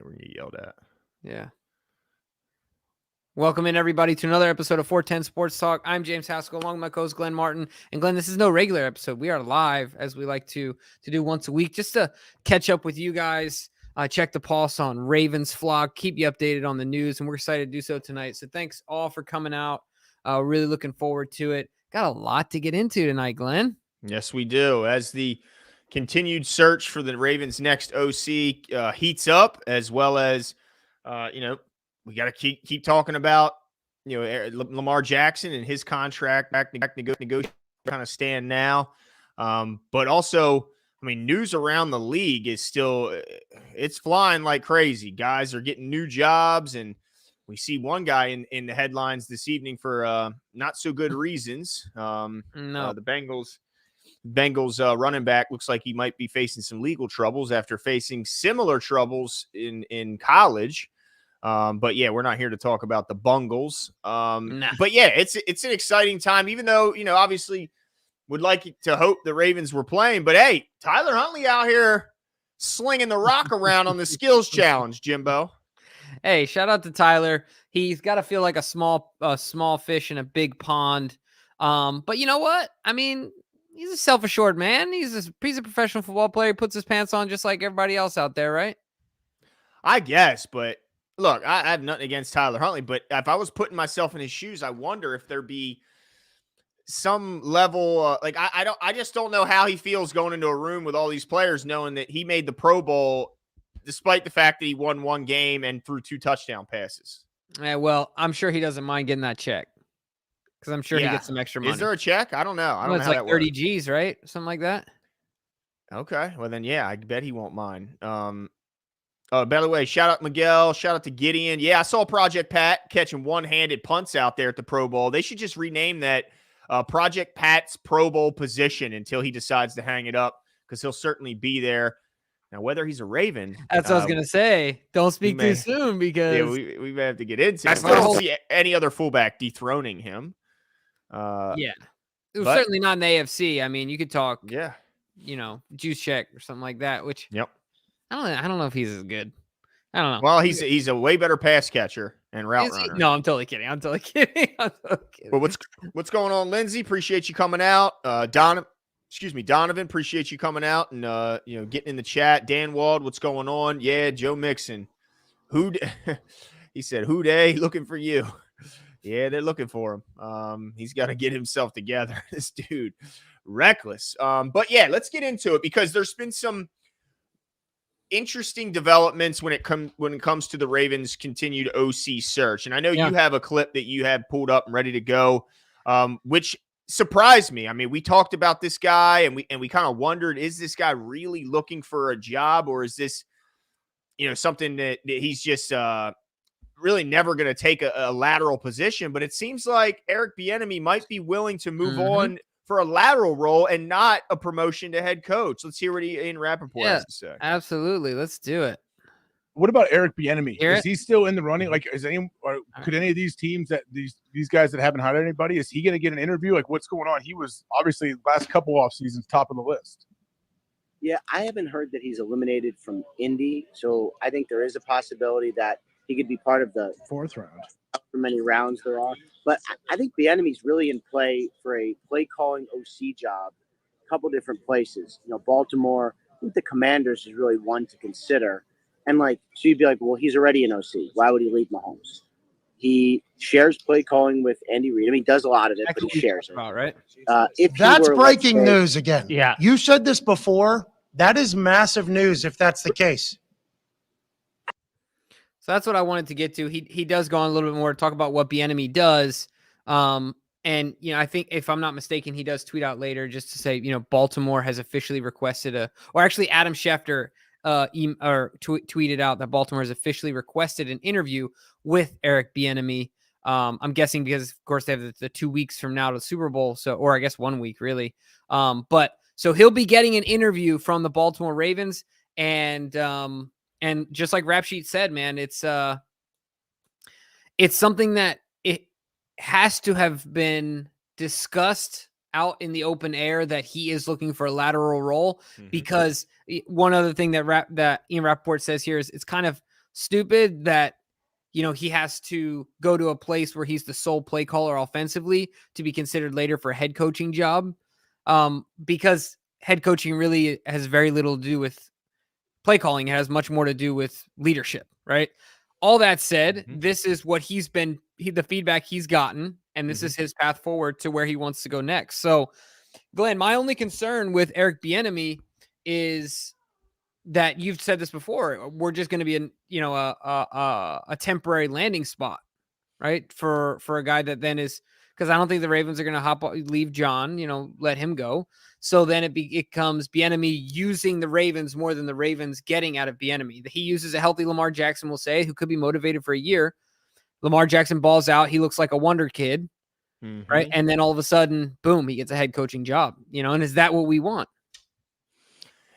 we're going to get yelled at. Yeah. Welcome in, everybody, to another episode of 410 Sports Talk. I'm James Haskell, along with my co-host Glenn Martin. And Glenn, this is no regular episode. We are live, as we like to do once a week, just to catch up with you guys, check the pulse on Ravens flock, keep you updated on the news, and we're excited to do so tonight. So thanks all for coming out. Really looking forward to it. Got a lot to get into tonight, Glenn. Yes, we do. As the continued search for the Ravens' next OC heats up, as well as, we got to keep talking about, Lamar Jackson and his contract back negotiation kind of stand now. But also, I mean, news around the league is still, it's flying like crazy. Guys are getting new jobs, and we see one guy in the headlines this evening for not so good reasons. The Bengals running back looks like he might be facing some legal troubles after facing similar troubles in college. But yeah, we're not here to talk about the Bungles. But yeah, it's an exciting time, even though, obviously would like to hope the Ravens were playing, but hey, Tyler Huntley out here slinging the rock around on the skills challenge, Jimbo. Hey, shout out to Tyler. He's got to feel like a small fish in a big pond. But you know what? I mean, he's a self-assured man. He's a professional football player. He puts his pants on just like everybody else out there, right? I guess, but look, I have nothing against Tyler Huntley, but if I was putting myself in his shoes, I wonder if there'd be some level, I just don't know how he feels going into a room with all these players, knowing that he made the Pro Bowl, despite the fact that he won one game and threw 2 touchdown passes. Yeah, well, I'm sure he doesn't mind getting that check, because I'm sure he gets some extra money. Is there a check? I don't know. I don't know how like 30 G's, right? Something like that. Okay. Well, then, yeah, I bet he won't mind. By the way, shout out Miguel. Shout out to Gideon. Yeah, I saw Project Pat catching one-handed punts out there at the Pro Bowl. They should just rename that Project Pat's Pro Bowl position until he decides to hang it up, because he'll certainly be there. Now, whether he's a Raven. That's what I was going to say. Don't speak too soon, because we may have to get into it. I don't see any other fullback dethroning him. Yeah. It was certainly not in the AFC. I mean, you could talk, Juice Check or something like that, which I don't know if he's as good. I don't know. Well, he's a way better pass catcher and route runner. No, I'm totally kidding. Well, what's going on, Lindsay? Appreciate you coming out. Donovan, appreciate you coming out and getting in the chat. Dan Wald, what's going on? Yeah, Joe Mixon. He said, "Who dey looking for you?" Yeah, they're looking for him. He's got to get himself together. This dude, reckless. But yeah, let's get into it, because there's been some interesting developments when it comes to the Ravens' continued OC search. And I know you have a clip that you have pulled up and ready to go, which surprised me. I mean, we talked about this guy and we kind of wondered, is this guy really looking for a job, or is this, something that he's just really never going to take a lateral position? But it seems like Eric Bieniemy might be willing to move on for a lateral role and not a promotion to head coach. Let's hear what Ian Rappaport has to say. Absolutely. Let's do it. What about Eric Bieniemy? Is he still in the running? Like, could any of these teams that these guys that haven't hired anybody, is he going to get an interview? Like, what's going on? He was obviously last couple off seasons top of the list. Yeah, I haven't heard that he's eliminated from Indy, so I think there is a possibility that he could be part of the 4th round. For many rounds there are. But I think Bieniemy's really in play for a play calling OC job, a couple different places. Baltimore, I think the Commanders is really one to consider. And so you'd be like, well, he's already an OC. Why would he leave Mahomes? He shares play calling with Andy Reid. I mean, he does a lot of it, but he shares it. Right? That's breaking news again. Yeah. You said this before. That is massive news if that's the case. So that's what I wanted to get to. He does go on a little bit more to talk about what Bieniemy does. And, I think if I'm not mistaken, he does tweet out later just to say, Baltimore has officially requested Adam Schefter tweeted out that Baltimore has officially requested an interview with Eric Bieniemy. I'm guessing because, of course, they have the 2 weeks from now to the Super Bowl. Or I guess 1 week, really. But so he'll be getting an interview from the Baltimore Ravens. And just like Rap Sheet said, man, it's something that it has to have been discussed out in the open air that he is looking for a lateral role, because one other thing that Ian Rappaport says here is it's kind of stupid that, he has to go to a place where he's the sole play caller offensively to be considered later for a head coaching job. Because head coaching really has very little to do with play calling. It has much more to do with leadership, right? All that said, this is what the feedback he's gotten, and this is his path forward to where he wants to go next. So, Glenn, my only concern with Eric Bieniemy is that you've said this before. We're just going to be a temporary landing spot, right? For a guy that then is, because I don't think the Ravens are going to leave John, let him go. So then it comes Bieniemy using the Ravens more than the Ravens getting out of Bieniemy. He uses a healthy Lamar Jackson, we'll say, who could be motivated for a year. Lamar Jackson balls out. He looks like a wonder kid, right? And then all of a sudden, boom, he gets a head coaching job, and is that what we want?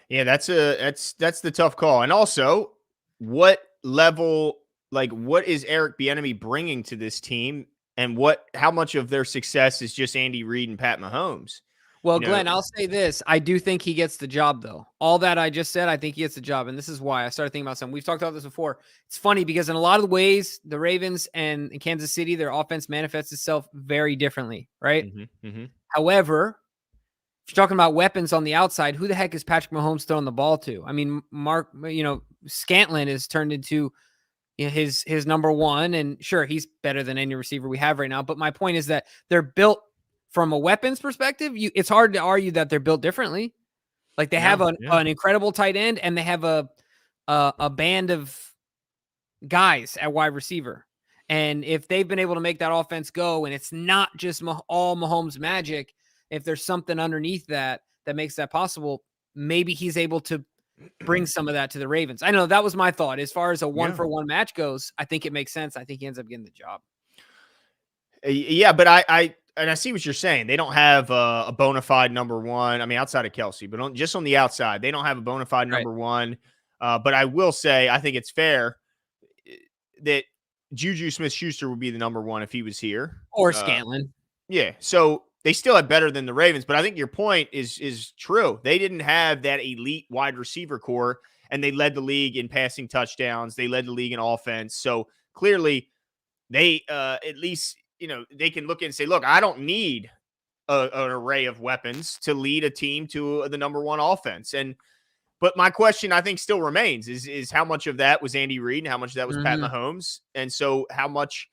Yeah, that's the tough call. And also, what level, what is Eric Bieniemy bringing to this team, and how much of their success is just Andy Reid and Pat Mahomes? Well, Glenn, I'll say this. I do think he gets the job, though. All that I just said, I think he gets the job. And this is why I started thinking about something. We've talked about this before. It's funny because in a lot of ways, the Ravens and Kansas City, their offense manifests itself very differently, right? However, if you're talking about weapons on the outside, who the heck is Patrick Mahomes throwing the ball to? I mean, Scantlin is turned into his number one. And sure, he's better than any receiver we have right now. But my point is that they're built from a weapons perspective. It's hard to argue that they're built differently. Like they have an incredible tight end, and they have a band of guys at wide receiver. And if they've been able to make that offense go, and it's not just all Mahomes magic, if there's something underneath that makes that possible, maybe he's able to bring some of that to the Ravens. I know that was my thought. As far as a 1-for-1 match goes, I think it makes sense. I think he ends up getting the job. Yeah, but I see what you're saying. They don't have a bona fide number one. I mean, outside of Kelsey, but just on the outside, they don't have a bona fide number one. But I will say, I think it's fair that Juju Smith-Schuster would be the number one if he was here. Or Scantlin. Yeah. So they still have better than the Ravens, but I think your point is true. They didn't have that elite wide receiver core, and they led the league in passing touchdowns. They led the league in offense. So clearly they at least, they can look and say, look, I don't need an array of weapons to lead a team to the number one offense. But my question, I think, still remains is how much of that was Andy Reid and how much of that was Pat Mahomes? And so how much,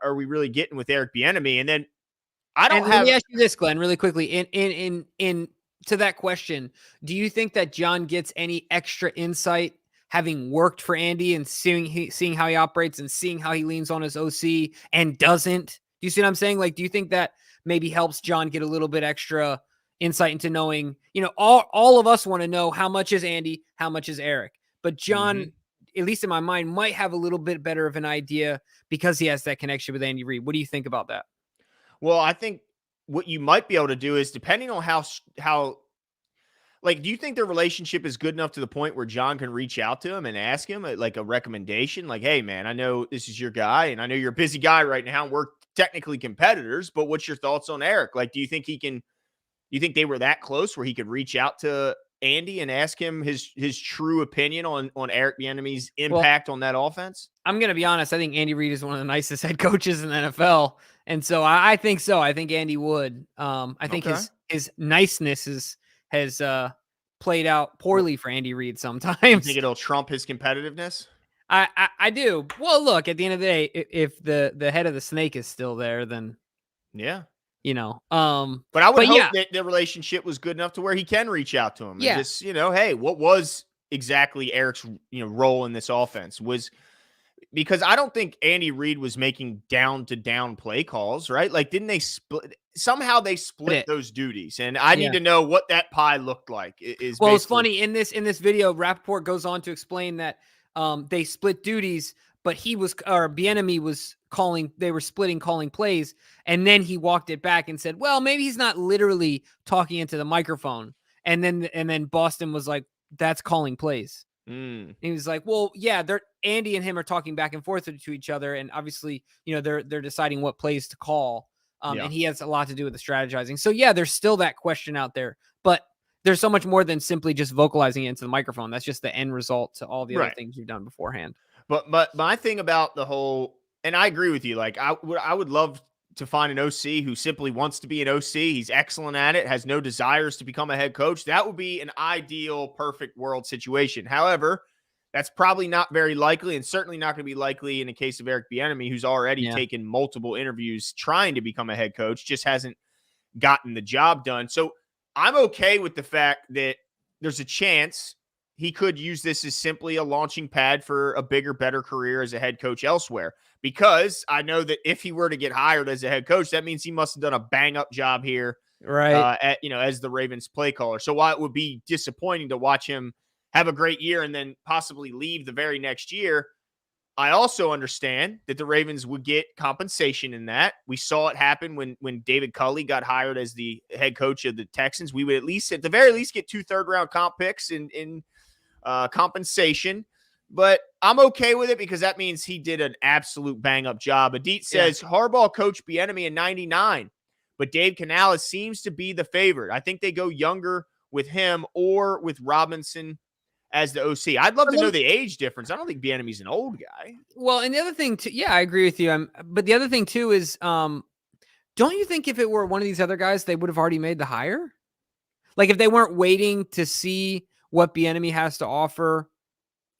are we really getting with Eric Bieniemy? And then let me ask you this, Glenn, really quickly. In to that question, do you think that John gets any extra insight having worked for Andy and seeing how he operates and seeing how he leans on his OC and doesn't? Do you see what I'm saying? Like, do you think that maybe helps John get a little bit extra insight into knowing, all of us want to know how much is Andy, how much is Eric, but John, at least in my mind, might have a little bit better of an idea because he has that connection with Andy Reid. What do you think about that? Well, I think what you might be able to do is, depending on how do you think their relationship is good enough to the point where John can reach out to him and ask him a recommendation? Like, hey, man, I know this is your guy, and I know you're a busy guy right now, and we're technically competitors, but what's your thoughts on Eric? Like, do you think they were that close where he could reach out to Andy and ask him his true opinion on Eric Bieniemy's impact on that offense? I'm going to be honest. I think Andy Reid is one of the nicest head coaches in the NFL. And so I think so. I think Andy would. I think his niceness has played out poorly for Andy Reid sometimes. You think it'll trump his competitiveness? I do. Well, look, at the end of the day, if the head of the snake is still there, then yeah. But I would hope that the relationship was good enough to where he can reach out to him. And just, hey, what was exactly Eric's, role in this offense? Because I don't think Andy Reid was making down play calls, right? Like, didn't they somehow they split those duties? And I need to know what that pie looked like. It's funny in this video, Rappaport goes on to explain that they split duties, but Bieniemy was they were splitting calling plays. And then he walked it back and said, well, maybe he's not literally talking into the microphone. And then Boston was like, that's calling plays. And he was like, well, yeah, Andy and him are talking back and forth to each other. And obviously, they're deciding what plays to call. And he has a lot to do with the strategizing. So yeah, there's still that question out there, but there's so much more than simply just vocalizing it into the microphone. That's just the end result to all the other Right. things you've done beforehand. But my thing about the whole, and I agree with you. Like I would love to find an OC who simply wants to be an OC. He's excellent at it, has no desires to become a head coach. That would be an ideal, perfect world situation. However, that's probably not very likely, and certainly not going to be likely in the case of Eric Bieniemy, who's already taken multiple interviews trying to become a head coach, just hasn't gotten the job done. So I'm okay with the fact that there's a chance he could use this as simply a launching pad for a bigger, better career as a head coach elsewhere. Because I know that if he were to get hired as a head coach, that means he must have done a bang up job here, right? As the Ravens play caller. So while it would be disappointing to watch him have a great year and then possibly leave the very next year, I also understand that the Ravens would get compensation in that. We saw it happen when David Culley got hired as the head coach of the Texans. We would at the very least, get 2 third-round comp picks in compensation. But I'm okay with it because that means he did an absolute bang-up job. Adit says Harbaugh coached Bieniemy in '99, but Dave Canales seems to be the favorite. I think they go younger with him or with Robinson as the OC. I'd love to know the age difference. I don't think Bieniemy's an old guy. Well, and the other thing too, I agree with you. But the other thing too is, don't you think if it were one of these other guys, they would have already made the hire? Like if they weren't waiting to see what Bieniemy has to offer.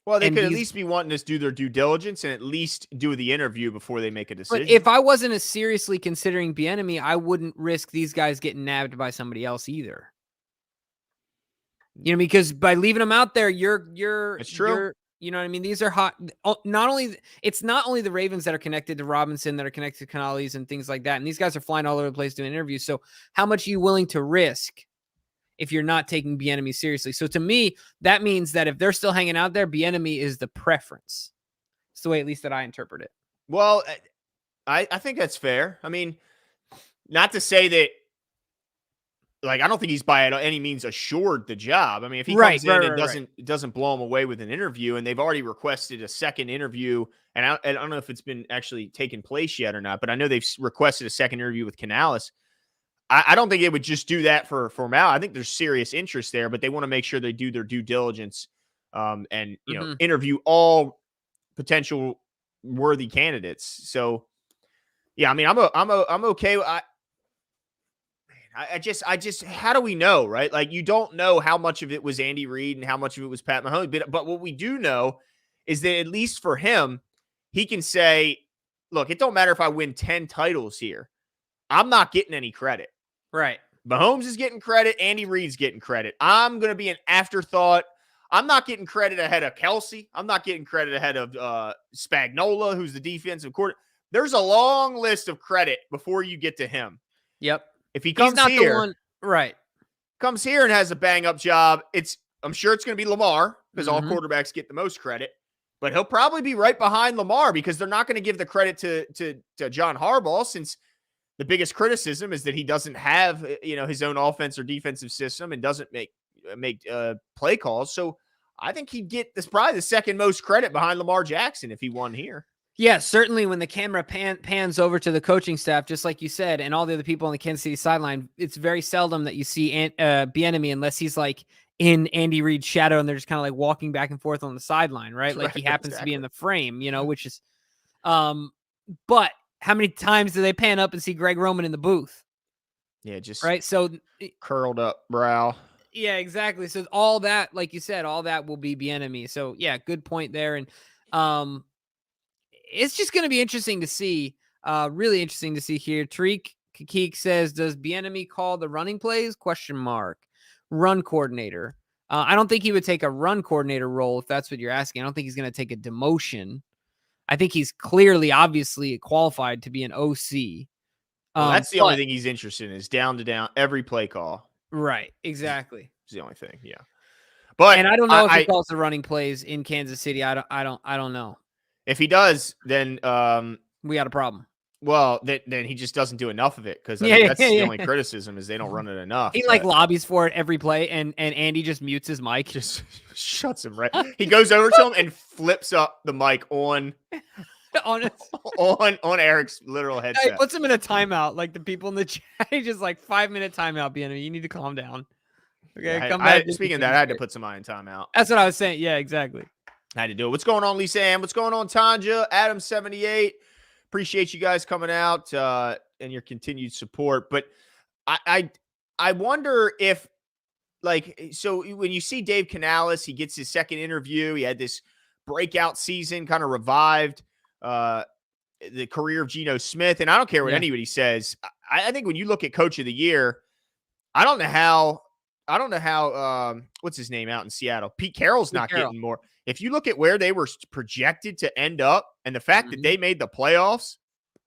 Well, they could at least be wanting to do their due diligence and at least do the interview before they make a decision. But if I wasn't as seriously considering Bieniemy, I wouldn't risk these guys getting nabbed by somebody else either. Because by leaving them out there, it's true. You know what I mean? These are hot. It's not only the Ravens that are connected to Robinson, that are connected to Canales and things like that. And these guys are flying all over the place doing interviews. So how much are you willing to risk if you're not taking Bieniemy seriously? So to me, that means that if they're still hanging out there, Bieniemy is the preference. It's the way, at least, that I interpret it. Well, I think that's fair. I mean, not to say that, like, I don't think he's by any means assured the job. I mean, if he comes in and doesn't blow him away with an interview, and they've already requested a second interview, and I don't know if it's been actually taken place yet or not, but I know they've requested a second interview with Canales. I don't think they would just do that for formality. I think there's serious interest there, but they want to make sure they do their due diligence and interview all potential worthy candidates. So, yeah, I mean, I'm okay. I just, how do we know, right? Like, you don't know how much of it was Andy Reid and how much of it was Pat Mahomes. But what we do know is that at least for him, he can say, look, it don't matter if I win 10 titles here. I'm not getting any credit. Right. Mahomes is getting credit. Andy Reid's getting credit. I'm going to be an afterthought. I'm not getting credit ahead of Kelsey. I'm not getting credit ahead of Spagnuolo, who's the defensive coordinator. There's a long list of credit before you get to him. Yep. If he comes here, comes here and has a bang-up job, I'm sure it's going to be Lamar because all quarterbacks get the most credit. But he'll probably be right behind Lamar because they're not going to give the credit to John Harbaugh, since the biggest criticism is that he doesn't have his own offense or defensive system and doesn't make play calls. So I think he'd get probably the second most credit behind Lamar Jackson if he won here. Yeah, certainly when the camera pans over to the coaching staff, just like you said, and all the other people on the Kansas City sideline, it's very seldom that you see Bieniemy unless he's like in Andy Reid's shadow and they're just kind of like walking back and forth on the sideline, right? Like he happens to be in the frame, which is, but how many times do they pan up and see Greg Roman in the booth? Yeah, just right. So curled up brow. Yeah, exactly. So all that, like you said, all that will be Bieniemy. So yeah, good point there. And it's just going to be interesting to see. Really interesting to see here. Tariq Kakik says, "Does Bieniemy call the running plays? ? Run coordinator. I don't think he would take a run coordinator role if that's what you're asking. I don't think he's going to take a demotion. I think he's clearly, obviously qualified to be an OC. Well, that's the only thing he's interested in, is down to down every play call. Right. Exactly. It's the only thing. Yeah. But I don't know if he calls the running plays in Kansas City. I don't know. If he does, then we got a problem. Well, then he just doesn't do enough of it, because that's the only criticism, is they don't run it enough. He lobbies for it every play, and Andy just mutes his mic. Just shuts him right. He goes over to him and flips up the mic on Eric's literal headset. He puts him in a timeout, like the people in the chat. He just 5-minute timeout, Bieniemy. You need to calm down. Okay, Yeah, come back. speaking of that, I had to put somebody in timeout. That's what I was saying. Yeah, exactly. I had to do it. What's going on, Lisa Ann? What's going on, Tanja? Adam78. Appreciate you guys coming out and your continued support. But I wonder if, like, so when you see Dave Canales, he gets his second interview. He had this breakout season, kind of revived the career of Geno Smith. And I don't care what anybody says. I think when you look at Coach of the Year, I don't know how what's his name out in Seattle? Pete Carroll's not getting more. If you look at where they were projected to end up and the fact that they made the playoffs.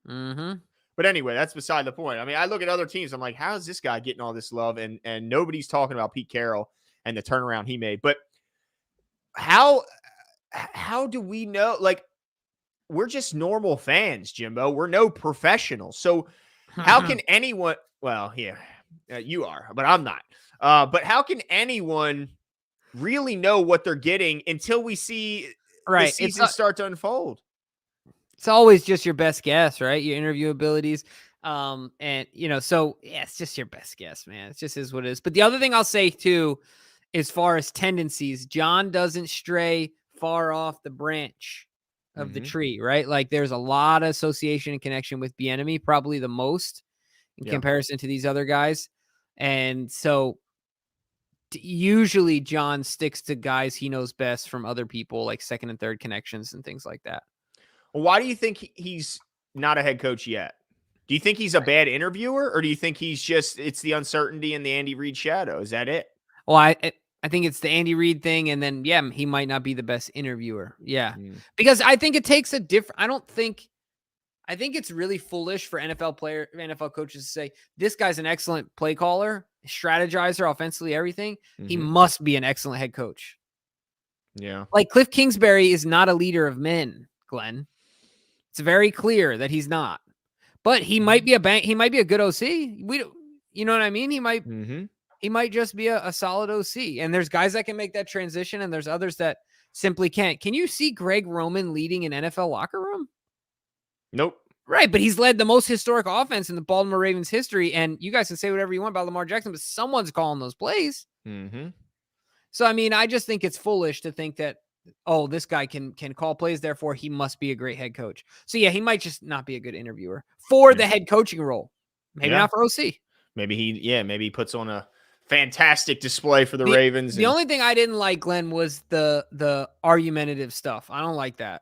But anyway, that's beside the point. I mean, I look at other teams. I'm like, how is this guy getting all this love? And nobody's talking about Pete Carroll and the turnaround he made. But how do we know? Like, we're just normal fans, Jimbo. We're no professionals. So how can anyone? Well, yeah, you are, but I'm not. But how can anyone really know what they're getting until we see the season start to unfold? It's always just your best guess, right? Your interview abilities. And so yeah, it's just your best guess, man. It just is what it is. But the other thing I'll say too, as far as tendencies, John doesn't stray far off the branch of the tree, right? Like there's a lot of association and connection with Bieniemy, probably the most in comparison to these other guys. And so usually John sticks to guys he knows best from other people, like second and third connections and things like that. Well, why do you think he's not a head coach yet? Do you think he's a bad interviewer, or do you think he's it's the uncertainty in the Andy Reid shadow? Is that it? Well, I think it's the Andy Reid thing, and then he might not be the best interviewer. Yeah, because I think it takes a different. I think it's really foolish for NFL coaches to say this guy's an excellent play caller, strategizer, offensively, everything. He must be an excellent head coach. Yeah, like Cliff Kingsbury is not a leader of men, Glenn. It's very clear that he's not. But he might be he might be a good OC. You know what I mean? He might just be a solid OC. And there's guys that can make that transition, and there's others that simply can't. Can you see Greg Roman leading an NFL locker room? Nope. Right, but he's led the most historic offense in the Baltimore Ravens history. And you guys can say whatever you want about Lamar Jackson, but someone's calling those plays. So, I mean, I just think it's foolish to think that, oh, this guy can call plays, therefore he must be a great head coach. So, yeah, he might just not be a good interviewer for the head coaching role. Maybe not for OC. Maybe he puts on a fantastic display for the Ravens. The only thing I didn't like, Glenn, was the argumentative stuff. I don't like that.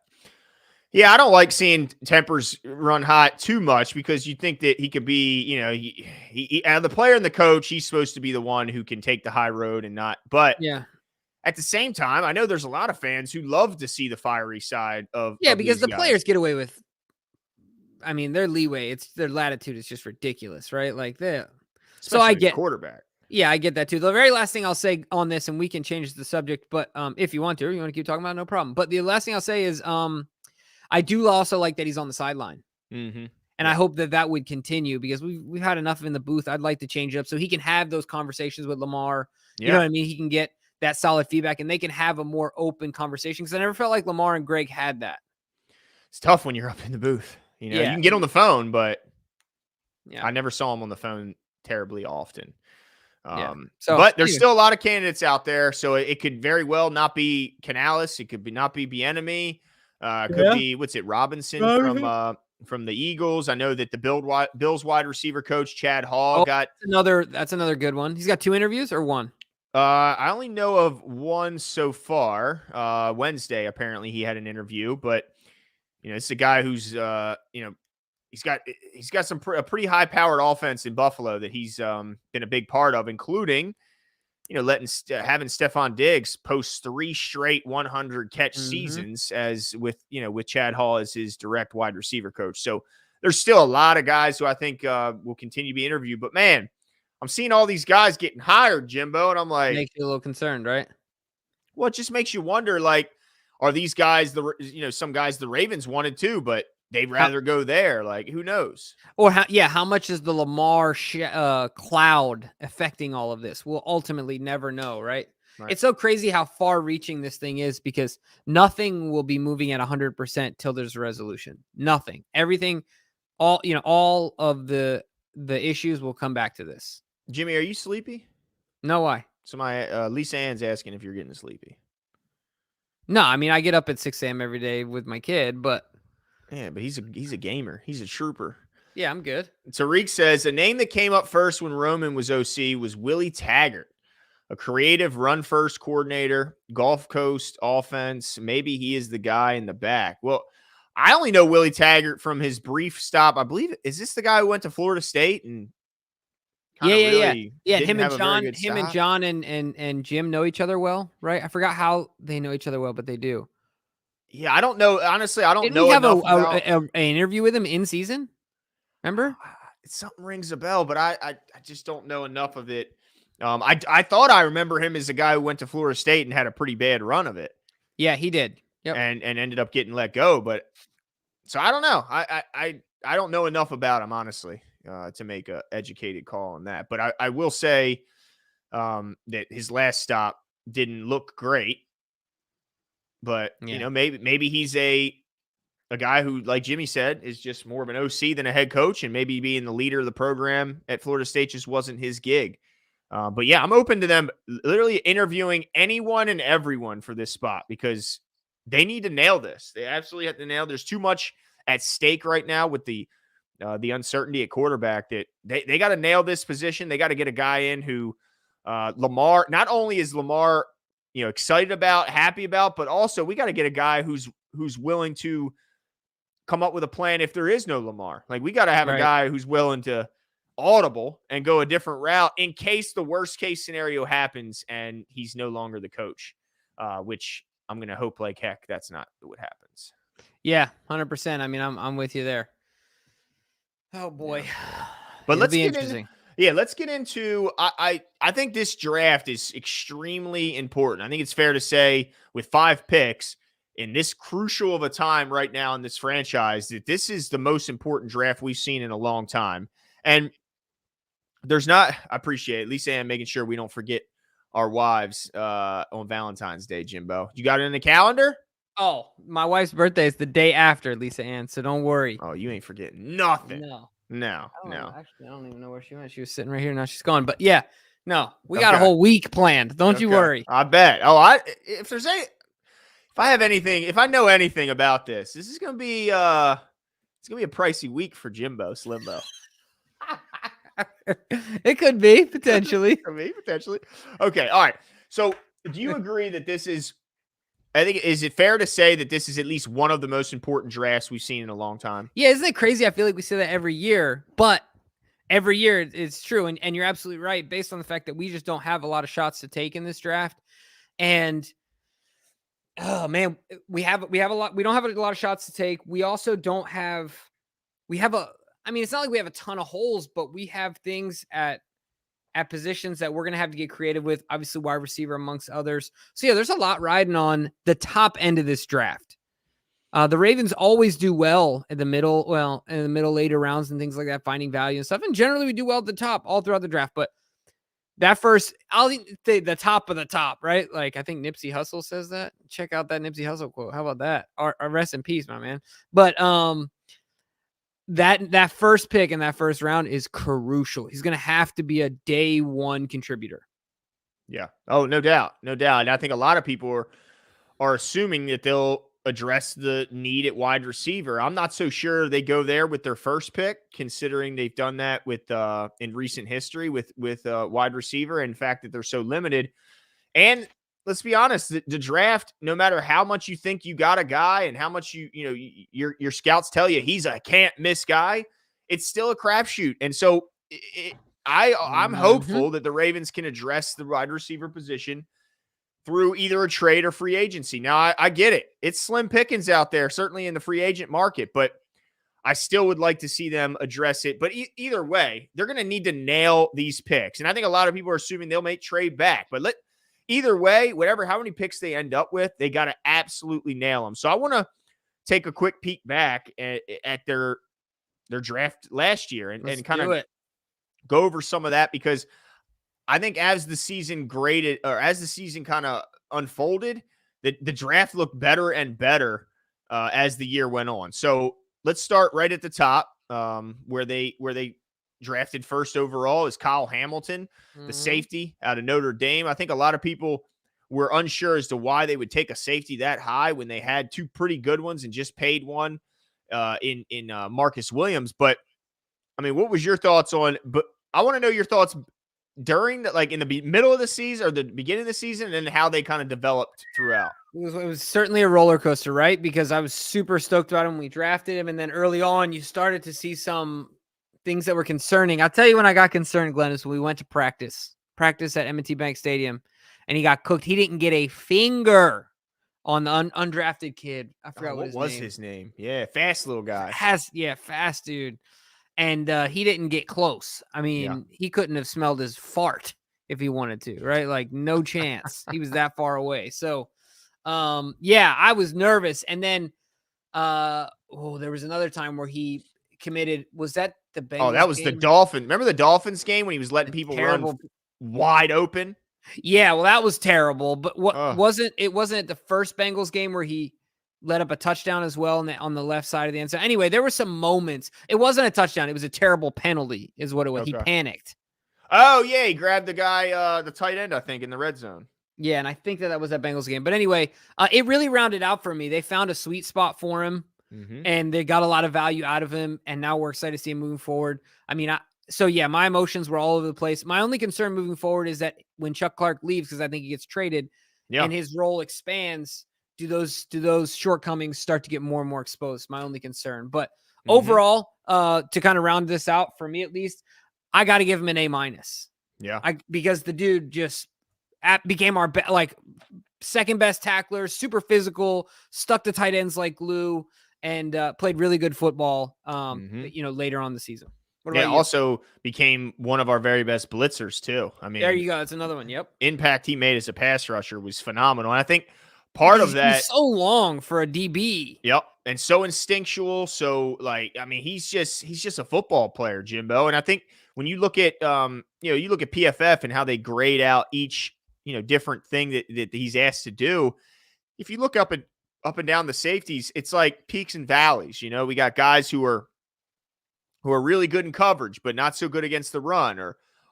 Yeah, I don't like seeing tempers run hot too much, because you think that he could be, he the player and the coach, he's supposed to be the one who can take the high road and not. But at the same time, I know there's a lot of fans who love to see the fiery side of because the players get away with, I mean, their leeway, their latitude is just ridiculous, right? Like so I get quarterback. Yeah, I get that too. The very last thing I'll say on this, and we can change the subject, but if you want to keep talking about it, no problem. But the last thing I'll say is I do also like that he's on the sideline. And I hope that would continue, because we've had enough in the booth. I'd like to change it up so he can have those conversations with Lamar. You know what I mean? He can get that solid feedback, and they can have a more open conversation, because I never felt like Lamar and Greg had that. It's tough when you're up in the booth. You can get on the phone, but I never saw him on the phone terribly often. But there's still a lot of candidates out there, so it could very well not be Canales. It could not be Bieniemy. Could be Robinson from the Eagles. I know that the Bills wide receiver coach Chad Hall got that's another good one. He's got 2 interviews or 1. I only know of 1 so far. Wednesday apparently he had an interview, but it's a guy who's he's got a pretty high powered offense in Buffalo that he's been a big part of, including having Stephon Diggs post 3 straight 100 catch seasons as with Chad Hall as his direct wide receiver coach. So there's still a lot of guys who I think will continue to be interviewed. But man, I'm seeing all these guys getting hired, Jimbo, and I'm like, makes you a little concerned, right? Well, it just makes you wonder, like, are these guys some guys the Ravens wanted too, but they'd rather go there? Like, who knows? Or how much is the Lamar cloud affecting all of this? We'll ultimately never know, right? It's so crazy how far-reaching this thing is, because nothing will be moving at 100% till there's a resolution. Nothing. Everything, all of the issues will come back to this. Jimmy, are you sleepy? No, why? Lisa Ann's asking if you're getting sleepy. No, I mean I get up at 6 a.m. every day with my kid, but yeah, but he's a gamer. He's a trooper. Yeah, I'm good. Tariq says a name that came up first when Roman was OC was Willie Taggart, a creative run-first coordinator, Gulf Coast offense. Maybe he is the guy in the back. Well, I only know Willie Taggart from his brief stop. I believe, is this the guy who went to Florida State and yeah. And him and John and Jim know each other well, right? I forgot how they know each other well, but they do. Yeah, I don't know. Honestly, I don't Didn't know we have enough about an interview with him in season? Remember? Something rings a bell, but I just don't know enough of it. I thought I remember him as a guy who went to Florida State and had a pretty bad run of it. Yeah, he did. Yep. And ended up getting let go. But so I don't know. I don't know enough about him, honestly, to make a educated call on that. But I will say that his last stop didn't look great. But maybe he's a guy who, like Jimmy said, is just more of an OC than a head coach, and maybe being the leader of the program at Florida State just wasn't his gig. But yeah, I'm open to them literally interviewing anyone and everyone for this spot because they need to nail this. They absolutely have to nail. There's too much at stake right now with the uncertainty at quarterback that they got to nail this position. They got to get a guy in who Lamar, not only is Lamar, excited about, happy about, but also we got to get a guy who's willing to come up with a plan if there is no Lamar. Like, we got to have a guy who's willing to audible and go a different route in case the worst case scenario happens and he's no longer the coach, which I'm going to hope like heck that's not what happens. Yeah, 100%. I mean, I'm with you there. Oh boy. Yeah. But let's get into I think this draft is extremely important. I think it's fair to say with 5 picks in this crucial of a time right now in this franchise that this is the most important draft we've seen in a long time. And I appreciate it. Lisa Ann making sure we don't forget our wives on Valentine's Day, Jimbo. You got it in the calendar? Oh, my wife's birthday is the day after, Lisa Ann, so don't worry. Oh, you ain't forgetting nothing. No. Actually, I don't even know where she went. She was sitting right here. Now she's gone. But yeah, no, we got a whole week planned. Don't you worry. I bet. Oh, if I know anything about this is going to be a pricey week for Jimbo Slimbo. It could be potentially. Okay. All right. So do you agree that this is, is it fair to say that this is at least one of the most important drafts we've seen in a long time? Yeah. Isn't it crazy? I feel like we say that every year, but every year it's true. And you're absolutely right. Based on the fact that we just don't have a lot of shots to take in this draft. And oh man, we don't have a lot of shots to take. We also don't have, it's not like we have a ton of holes, but we have things at positions that we're going to have to get creative with, obviously wide receiver amongst others. So yeah, there's a lot riding on the top end of this draft. The Ravens always do well in the middle, later rounds and things like that, finding value and stuff. And generally we do well at the top all throughout the draft, but that first, I'll say the top of the top, right? Like I think Nipsey Hussle says that. Check out that Nipsey Hussle quote. How about that? Or rest in peace, my man. But that first pick in that first round is crucial. He's going to have to be a day one contributor. Yeah. Oh, no doubt. And I think a lot of people are assuming that they'll address the need at wide receiver. I'm not so sure they go there with their first pick, considering they've done that with in recent history with wide receiver. And the fact that they're so limited. And let's be honest, the draft, no matter how much you think you got a guy and how much your scouts tell you he's a can't miss guy, it's still a crapshoot. And so I'm hopeful that the Ravens can address the wide receiver position through either a trade or free agency. Now, I get it. It's slim pickings out there, certainly in the free agent market, but I still would like to see them address it. But either way, they're going to need to nail these picks. And I think a lot of people are assuming they'll make trade back. But either way, how many picks they end up with, they got to absolutely nail them. So I want to take a quick peek back at their draft last year and kind of go over some of that, because I think as the season kind of unfolded, the draft looked better and better as the year went on. So let's start right at the top, where they drafted first overall, is Kyle Hamilton, the safety out of Notre Dame. I think a lot of people were unsure as to why they would take a safety that high when they had two pretty good ones and just paid one in Marcus Williams. But I mean, what was your thoughts on? But I want to know your thoughts during the, like in the middle of the season or the beginning of the season, and how they kind of developed throughout. It was certainly a roller coaster, right? Because I was super stoked about him when we drafted him, and then early on, you started to see some things that were concerning. I'll tell you when I got concerned, Glenn, is when we went to practice at M&T Bank Stadium, and he got cooked. He didn't get a finger on the undrafted kid. I forgot what was his name. Yeah, fast little guy. Fast dude. And he didn't get close. I mean, he couldn't have smelled his fart if he wanted to, right? Like, no chance. He was that far away. So, I was nervous. And then, there was another time where he committed. Was that the Bengals? Oh, that was the Dolphins. Remember the Dolphins game when he was letting people run wide open? Yeah, well, that was terrible. But wasn't it the first Bengals game where he let up a touchdown as well on the left side of the end zone? Anyway, there were some moments. It wasn't a touchdown. It was a terrible penalty is what it was. Okay. He panicked. Oh, yeah. He grabbed the guy, the tight end, I think, in the red zone. Yeah, and I think that was that Bengals game. But anyway, it really rounded out for me. They found a sweet spot for him, and they got a lot of value out of him, and now we're excited to see him moving forward. I mean, my emotions were all over the place. My only concern moving forward is that when Chuck Clark leaves, because I think he gets traded, and his role expands, do those shortcomings start to get more and more exposed? My only concern. But overall, to kind of round this out, for me at least, I got to give him an A-. Yeah. Because the dude just became our second best tackler, super physical, stuck to tight ends like glue, and played really good football later on in the season. Also became one of our very best blitzers too. I mean, there you go. That's another one. Yep. Impact he made as a pass rusher was phenomenal. And I think part of that, so long for a DB. Yep. And so instinctual. So he's just a football player, Jimbo. And I think when you look at, you look at PFF and how they grade out each, different thing that he's asked to do. If you look up and down the safeties, it's like peaks and valleys. We got guys who are really good in coverage, but not so good against the run,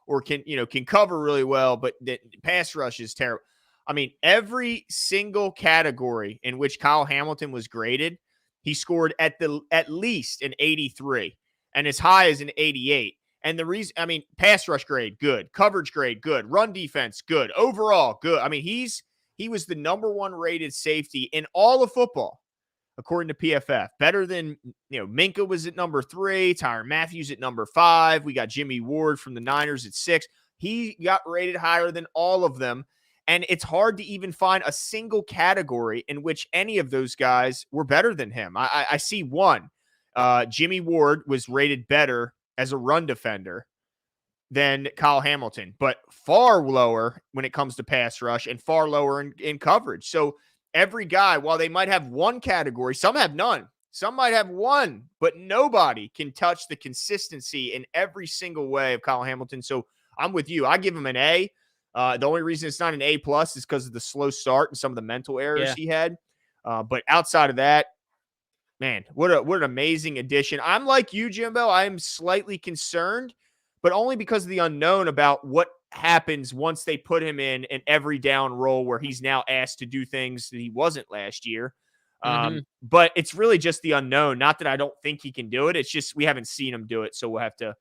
or can cover really well, but the pass rush is terrible. I mean, every single category in which Kyle Hamilton was graded, he scored at least an 83 and as high as an 88. And the reason, pass rush grade, good. Coverage grade, good. Run defense, good. Overall, good. I mean, he was the number one rated safety in all of football, according to PFF. Better than, Minka was at number 3, Tyrann Mathieu at number 5. We got Jimmy Ward from the Niners at 6. He got rated higher than all of them. And it's hard to even find a single category in which any of those guys were better than him. I see one. Jimmy Ward was rated better as a run defender than Kyle Hamilton, but far lower when it comes to pass rush and far lower in coverage. So every guy, while they might have one category, some have none. Some might have one, but nobody can touch the consistency in every single way of Kyle Hamilton. So I'm with you. I give him an A. The only reason it's not an A+ is because of the slow start and some of the mental errors he had. But outside of that, man, what an amazing addition. I'm like you, Jimbo. I'm slightly concerned, but only because of the unknown about what happens once they put him in an every down role where he's now asked to do things that he wasn't last year. But it's really just the unknown. Not that I don't think he can do it. It's just we haven't seen him do it, so we'll have to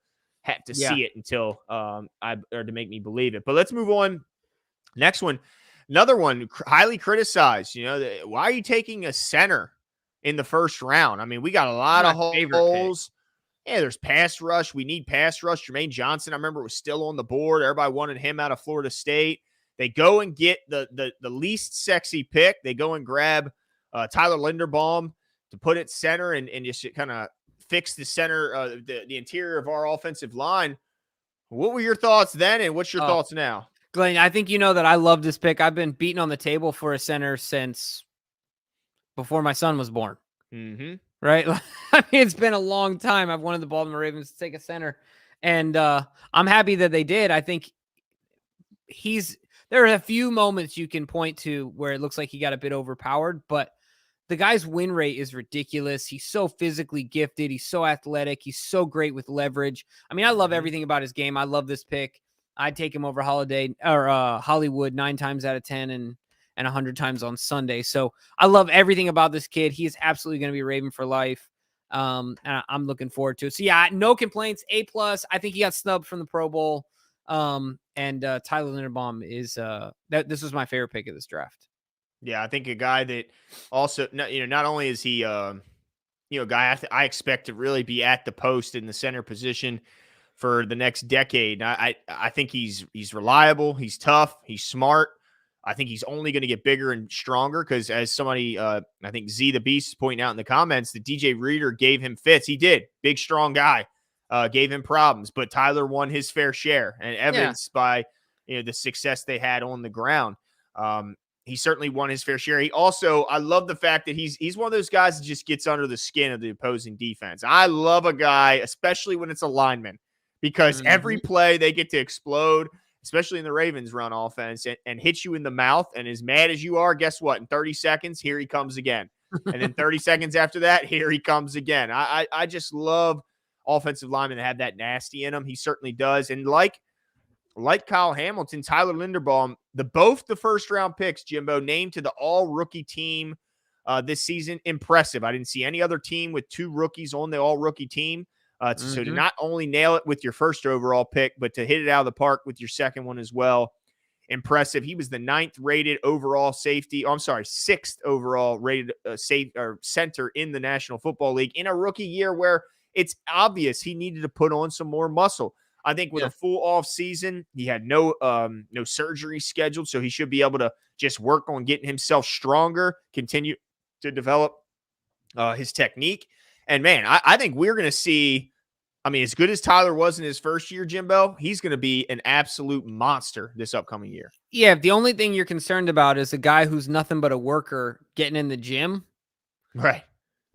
see it until to make me believe it. But let's move on. Next one, another one highly criticized. Why are you taking a center in the first round? I mean, we got a lot of holes. Yeah, there's pass rush. We need pass rush. Jermaine Johnson, I remember, was still on the board. Everybody wanted him out of Florida State. They go and get the least sexy pick. They go and grab Tyler Linderbaum to put it center and just kind of fix the center, the interior of our offensive line. What were your thoughts then, and what's your thoughts now? Glenn, I think you know that I love this pick. I've been beating on the table for a center since before my son was born. Right? I mean, it's been a long time. I've wanted the Baltimore Ravens to take a center, and I'm happy that they did. I think there are a few moments you can point to where it looks like he got a bit overpowered, but the guy's win rate is ridiculous. He's so physically gifted. He's so athletic. He's so great with leverage. I mean, I love everything about his game. I love this pick. I'd take him over Hollywood 9 times out of 10 and 100 times on Sunday. So I love everything about this kid. He is absolutely going to be a Raven for life. And I'm looking forward to it. So yeah, no complaints. A+. I think he got snubbed from the Pro Bowl. And Tyler Linderbaum is this was my favorite pick of this draft. Yeah, I think a guy that also, not only is he, a guy I expect to really be at the post in the center position for the next decade. I think he's reliable. He's tough. He's smart. I think he's only going to get bigger and stronger because, as somebody, I think Z the Beast is pointing out in the comments, that DJ Reader gave him fits. He did. Big, strong guy. Gave him problems, but Tyler won his fair share, and evidenced by the success they had on the ground. He certainly won his fair share. He also, I love the fact that he's one of those guys that just gets under the skin of the opposing defense. I love a guy, especially when it's a lineman, because every play they get to explode, especially in the Ravens run offense, and hit you in the mouth. And as mad as you are, guess what? In 30 seconds, here he comes again. And then 30 seconds after that, here he comes again. I just love offensive linemen that have that nasty in them. He certainly does. And like Kyle Hamilton, Tyler Linderbaum, both the first round picks, Jimbo, named to the all rookie team this season. Impressive. I didn't see any other team with 2 rookies on the all rookie team. So to not only nail it with your first overall pick, but to hit it out of the park with your second one as well. Impressive. He was the 9th rated overall safety. 6th overall rated center in the National Football League in a rookie year where it's obvious he needed to put on some more muscle. I think with a full off season, he had no surgery scheduled, so he should be able to just work on getting himself stronger, continue to develop his technique. And man, I think we're going to see, as good as Tyler was in his first year, Jimbo, he's going to be an absolute monster this upcoming year. Yeah, the only thing you're concerned about is a guy who's nothing but a worker getting in the gym. Right.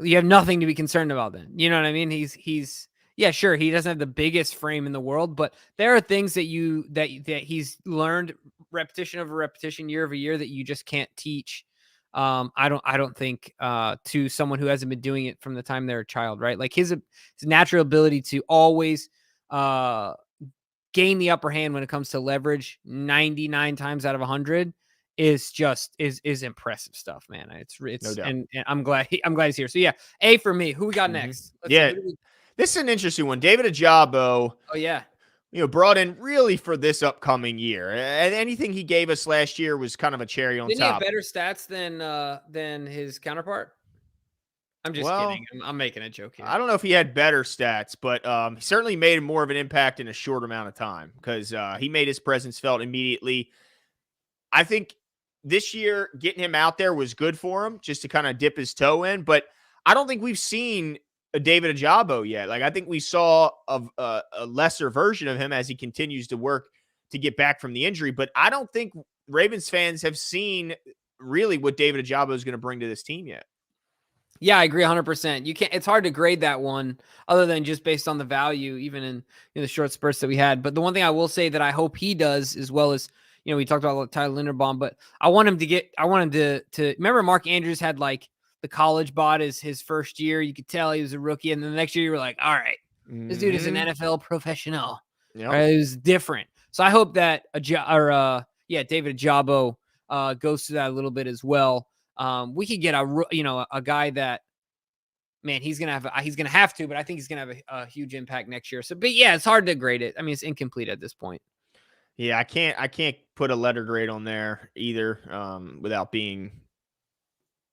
You have nothing to be concerned about then. You know what I mean? He's yeah, sure. He doesn't have the biggest frame in the world, but there are things that he's learned repetition over repetition, year over year, that you just can't teach. I don't think to someone who hasn't been doing it from the time they're a child, right? Like his natural ability to always gain the upper hand when it comes to leverage 99 times out of 100 is impressive stuff, man. It's no doubt. And I'm glad he's here. So yeah, A for me. Who we got next? This is an interesting one. David Ajabo. Oh yeah. Brought in really for this upcoming year. And anything he gave us last year was kind of a cherry on top. Didn't he have better stats than his counterpart? I'm just kidding. I'm making a joke here. I don't know if he had better stats, but he certainly made more of an impact in a short amount of time because he made his presence felt immediately. I think this year getting him out there was good for him just to kind of dip his toe in, but I don't think we've seen a David Ajabo yet. Like I think we saw a lesser version of him as he continues to work to get back from the injury, but I don't think Ravens fans have seen really what David Ajabo is going to bring to this team yet. Yeah, I agree 100%. It's hard to grade that one other than just based on the value, even in the short spurts that we had. But the one thing I will say that I hope he does, as well as, we talked about Tyler Linderbaum, but I want him to remember Mark Andrews had like the college bot as his first year. You could tell he was a rookie. And then the next year you were like, all right, this dude is an NFL professional. Yep. Right? It was different. So I hope that David Ajabo goes through that a little bit as well. We could get a guy that, man, he's going to have to, but I think he's going to have a huge impact next year. So, but yeah, it's hard to grade it. It's incomplete at this point. Yeah. I can't put a letter grade on there either. Without being,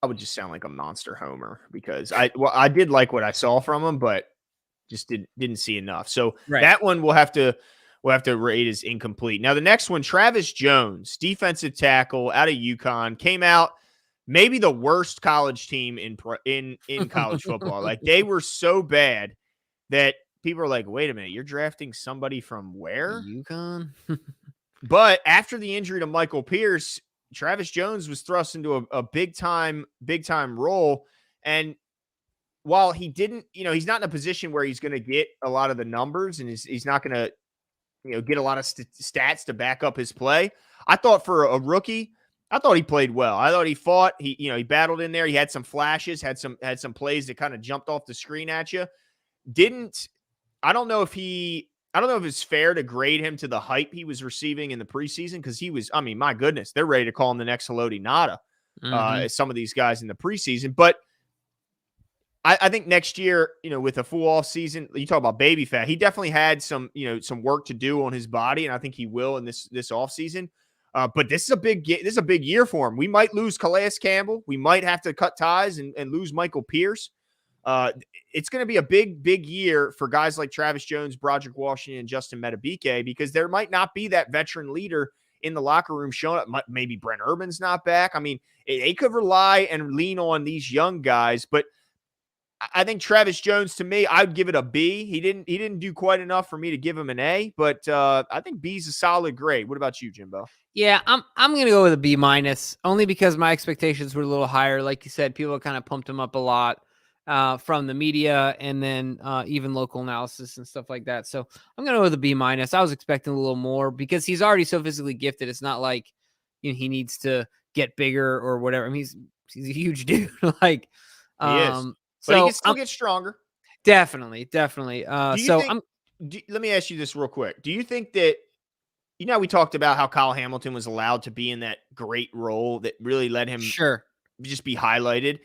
I would just sound like a monster homer because I did like what I saw from him, but just didn't see enough. So That one we'll have to rate as incomplete. Now the next one, Travis Jones, defensive tackle out of UConn, came out maybe the worst college team in college football. Like they were so bad that people are like, wait a minute, you're drafting somebody from where? UConn. But after the injury to Michael Pierce, Travis Jones was thrust into a big time role. And while he didn't, he's not in a position where he's going to get a lot of the numbers and he's not going to, get a lot of stats to back up his play. I thought for a rookie, I thought he played well. I thought he fought. He battled in there. He had some flashes, had some plays that kind of jumped off the screen at you. I don't know if it's fair to grade him to the hype he was receiving in the preseason, because he was, I mean, my goodness, they're ready to call him the next Haloti Ngata, as some of these guys in the preseason. But I think next year, with a full off season, you talk about baby fat. He definitely had some work to do on his body, and I think he will in this off season. But this is a big year for him. We might lose Calais Campbell. We might have to cut ties and lose Michael Pierce. It's going to be a big year for guys like Travis Jones, Broderick Washington, and Justin Metabike, because there might not be that veteran leader in the locker room showing up. Maybe Brent Urban's not back. I mean, they could rely and lean on these young guys, but I think Travis Jones, to me, I'd give it a B. He didn't do quite enough for me to give him an A, but I think B's a solid grade. What about you, Jimbo? Yeah, I'm gonna go with a B minus, only because my expectations were a little higher. Like you said, people kind of pumped him up a lot from the media, and then even local analysis and stuff like that. So I'm gonna go with a B minus. I was expecting a little more because he's already so physically gifted. It's not like he needs to get bigger or whatever. I mean, he's a huge dude. Like he is. But he can still get stronger. Definitely. Let me ask you this real quick. Do you think that, we talked about how Kyle Hamilton was allowed to be in that great role that really let him just be highlighted?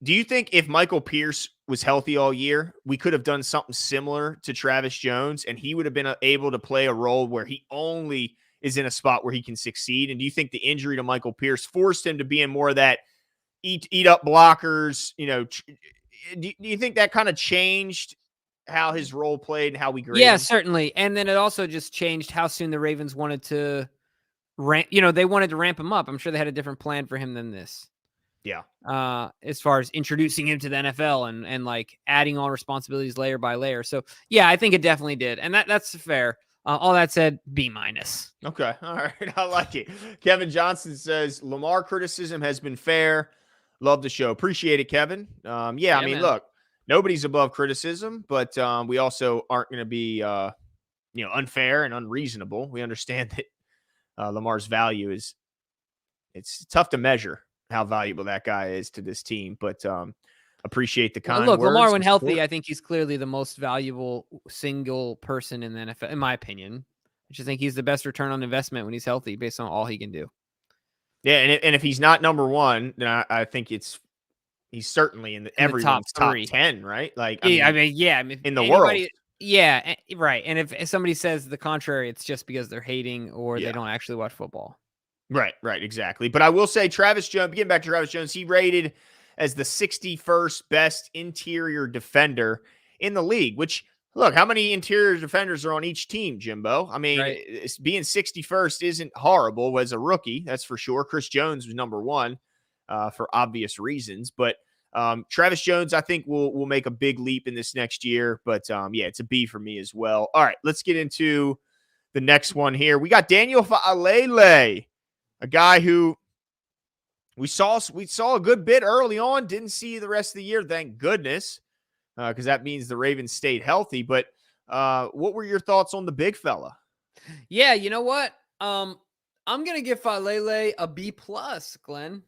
Do you think if Michael Pierce was healthy all year, we could have done something similar to Travis Jones, and he would have been able to play a role where he only is in a spot where he can succeed? And do you think the injury to Michael Pierce forced him to be in more of that eat up blockers? Do you think that kind of changed how his role played and how we graded him? Yeah, certainly. And then it also just changed how soon the Ravens wanted to ramp. They wanted to ramp him up. I'm sure they had a different plan for him than this. Yeah. As far as introducing him to the NFL and like adding on responsibilities layer by layer. So yeah, I think it definitely did. And that's fair. All that said, B minus. Okay. All right. I like it. Kevin Johnson says Lamar criticism has been fair. Love the show. Appreciate it, Kevin. I mean, man. Look, nobody's above criticism, but we also aren't going to be, unfair and unreasonable. We understand that Lamar's value it's tough to measure how valuable that guy is to this team, but appreciate the kind words. Lamar, when healthy, I think he's clearly the most valuable single person in the NFL, in my opinion. I just think he's the best return on investment when he's healthy based on all he can do. Yeah, and if he's not number one, then I think he's certainly in everyone's top 10, right? Like, in the world. Yeah, right. And if somebody says the contrary, it's just because they're hating or they don't actually watch football. Right, exactly. But I will say Travis Jones, getting back to Travis Jones, he rated as the 61st best interior defender in the league, which, look, how many interior defenders are on each team, Jimbo? I mean, being 61st isn't horrible as a rookie, that's for sure. Chris Jones was number one for obvious reasons. But Travis Jones, I think, will make a big leap in this next year. But, it's a B for me as well. All right, let's get into the next one here. We got Daniel Faalele, a guy who we saw a good bit early on, didn't see the rest of the year, thank goodness, because that means the Ravens stayed healthy. But what were your thoughts on the big fella? Yeah, you know what? I'm going to give Faalele a B+, Glenn.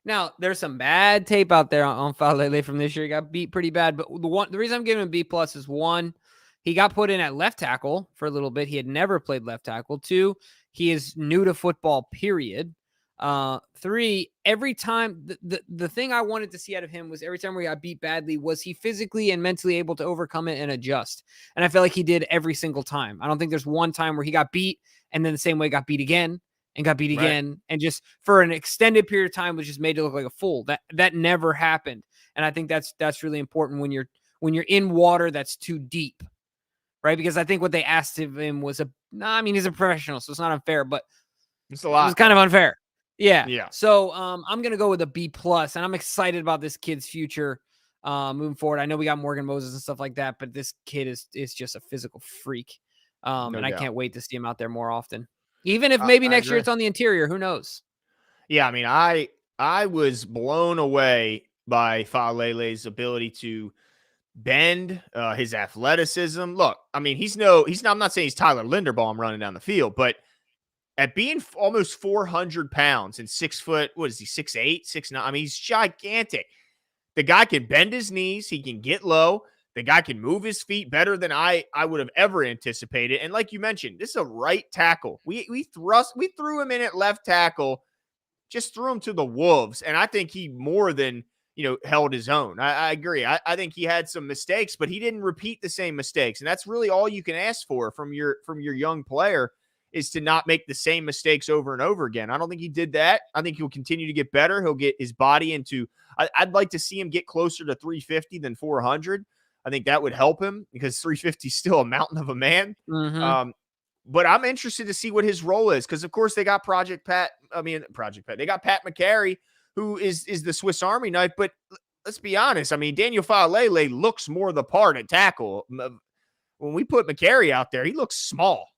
Now, there's some bad tape out there on Faalele from this year. He got beat pretty bad. But the reason I'm giving him a B+ is, one, he got put in at left tackle for a little bit. He had never played left tackle. Two, he is new to football, period. Three, every time, the thing I wanted to see out of him was every time where he got beat badly, was he physically and mentally able to overcome it and adjust? And I felt like he did every single time. I don't think there's one time where he got beat and then the same way got beat again and got beat again. And just for an extended period of time was just made to look like a fool. That never happened. And I think that's really important when you're in water that's too deep. Right, because I think what they asked of him was he's a professional, so it's not unfair, but it's a lot. It was kind of unfair. Yeah. So I'm gonna go with a B+, and I'm excited about this kid's future moving forward. I know we got Morgan Moses and stuff like that, but this kid is just a physical freak, and I can't wait to see him out there more often. Even if maybe next year it's on the interior, who knows? Yeah, I mean, I was blown away by Faalele's ability to bend, his athleticism. Look, I mean, I'm not saying he's Tyler Linderbaum running down the field, but at being almost 400 pounds and 6 foot, what is he, 6'8", 6'9"? I mean, he's gigantic. The guy can bend his knees. He can get low. The guy can move his feet better than I would have ever anticipated. And like you mentioned, this is a right tackle. We threw him in at left tackle, just threw him to the wolves. And I think he more than, held his own. I agree. I think he had some mistakes, but he didn't repeat the same mistakes. And that's really all you can ask for from your young player, is to not make the same mistakes over and over again. I don't think he did that. I think he'll continue to get better. He'll get his body into, I'd like to see him get closer to 350 than 400. I think that would help him, because 350 is still a mountain of a man. Mm-hmm. But I'm interested to see what his role is, because of course they got Project Pat. They got Pat McCary, who is the Swiss Army knife. But let's be honest. I mean, Daniel Faalele looks more the part at tackle. When we put McCary out there, he looks small.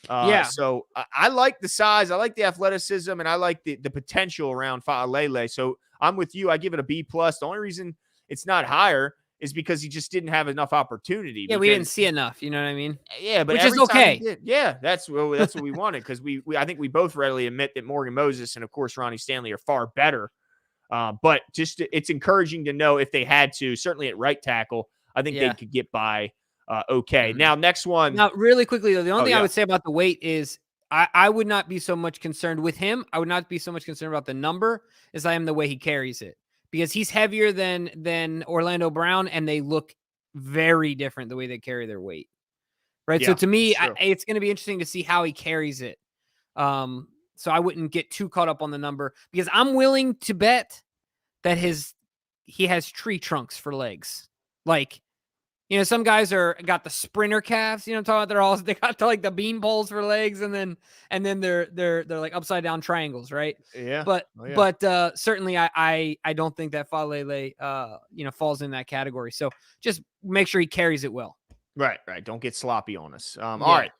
So I like the size, I like the athleticism, and I like the potential around Faalele. So I'm with you. I give it a B+. The only reason it's not higher is because he just didn't have enough opportunity. Yeah, we didn't see enough. You know what I mean? Yeah, but which is okay. That's what we wanted, because we I think we both readily admit that Morgan Moses and of course Ronnie Stanley are far better. But just it's encouraging to know if they had to, certainly at right tackle, I think they could get by. Okay. Now, next one. Now, really quickly, though, the only thing I would say about the weight is I would not be so much concerned with him. I would not be so much concerned about the number as I am the way he carries it, because he's heavier than Orlando Brown, and they look very different the way they carry their weight. Right. So to me, it's going to be interesting to see how he carries it. So I wouldn't get too caught up on the number, because I'm willing to bet that he has tree trunks for legs. Like, some guys got the sprinter calves, I'm talking about, they got the bean poles for legs, and then they're like upside down triangles, right? Yeah. But certainly I don't think that Faalele falls in that category. So just make sure he carries it well. Right. Don't get sloppy on us. All right.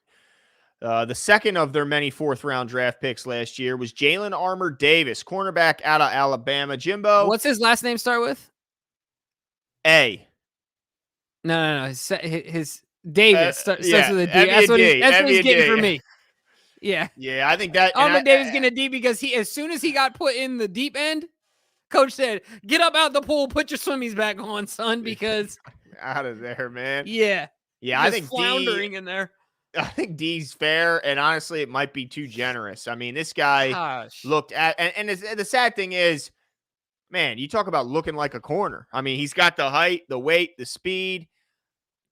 The second of their many 4th-round draft picks last year was Jalen Armour Davis, cornerback out of Alabama. Jimbo. What's his last name start with? A. No. His Davis starts with a D. That's what he's getting for me. Yeah. Yeah, I think that Armour Davis getting a D, because as soon as he got put in the deep end, coach said, "Get up out the pool, put your swimmies back on, son," because out of there, man. Yeah. I think floundering in there. I think D's fair, and honestly, it might be too generous. I mean, this guy looked at, and the sad thing is, man, you talk about looking like a corner. I mean, he's got the height, the weight, the speed.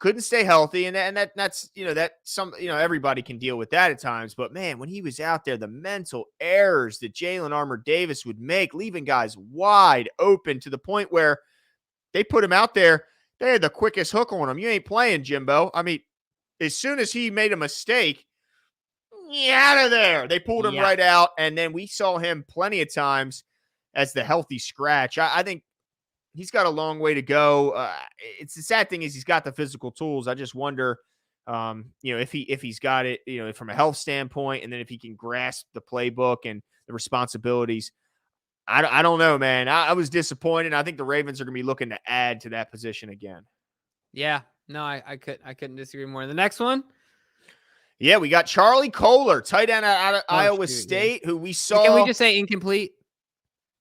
Couldn't stay healthy, and that's everybody can deal with that at times. But man, when he was out there, the mental errors that Jalen Armour Davis would make, leaving guys wide open to the point where they put him out there, they had the quickest hook on him. You ain't playing, Jimbo. I mean, as soon as he made a mistake, out of there. They pulled him right out, and then we saw him plenty of times as the healthy scratch. I think he's got a long way to go. It's the sad thing is he's got the physical tools. I just wonder, if he's got it, from a health standpoint, and then if he can grasp the playbook and the responsibilities. I don't know, man. I was disappointed. I think the Ravens are going to be looking to add to that position again. Yeah, no, I couldn't disagree more. The next one. Yeah, we got Charlie Kohler, tight end out of Iowa State, who we saw. Can we just say incomplete?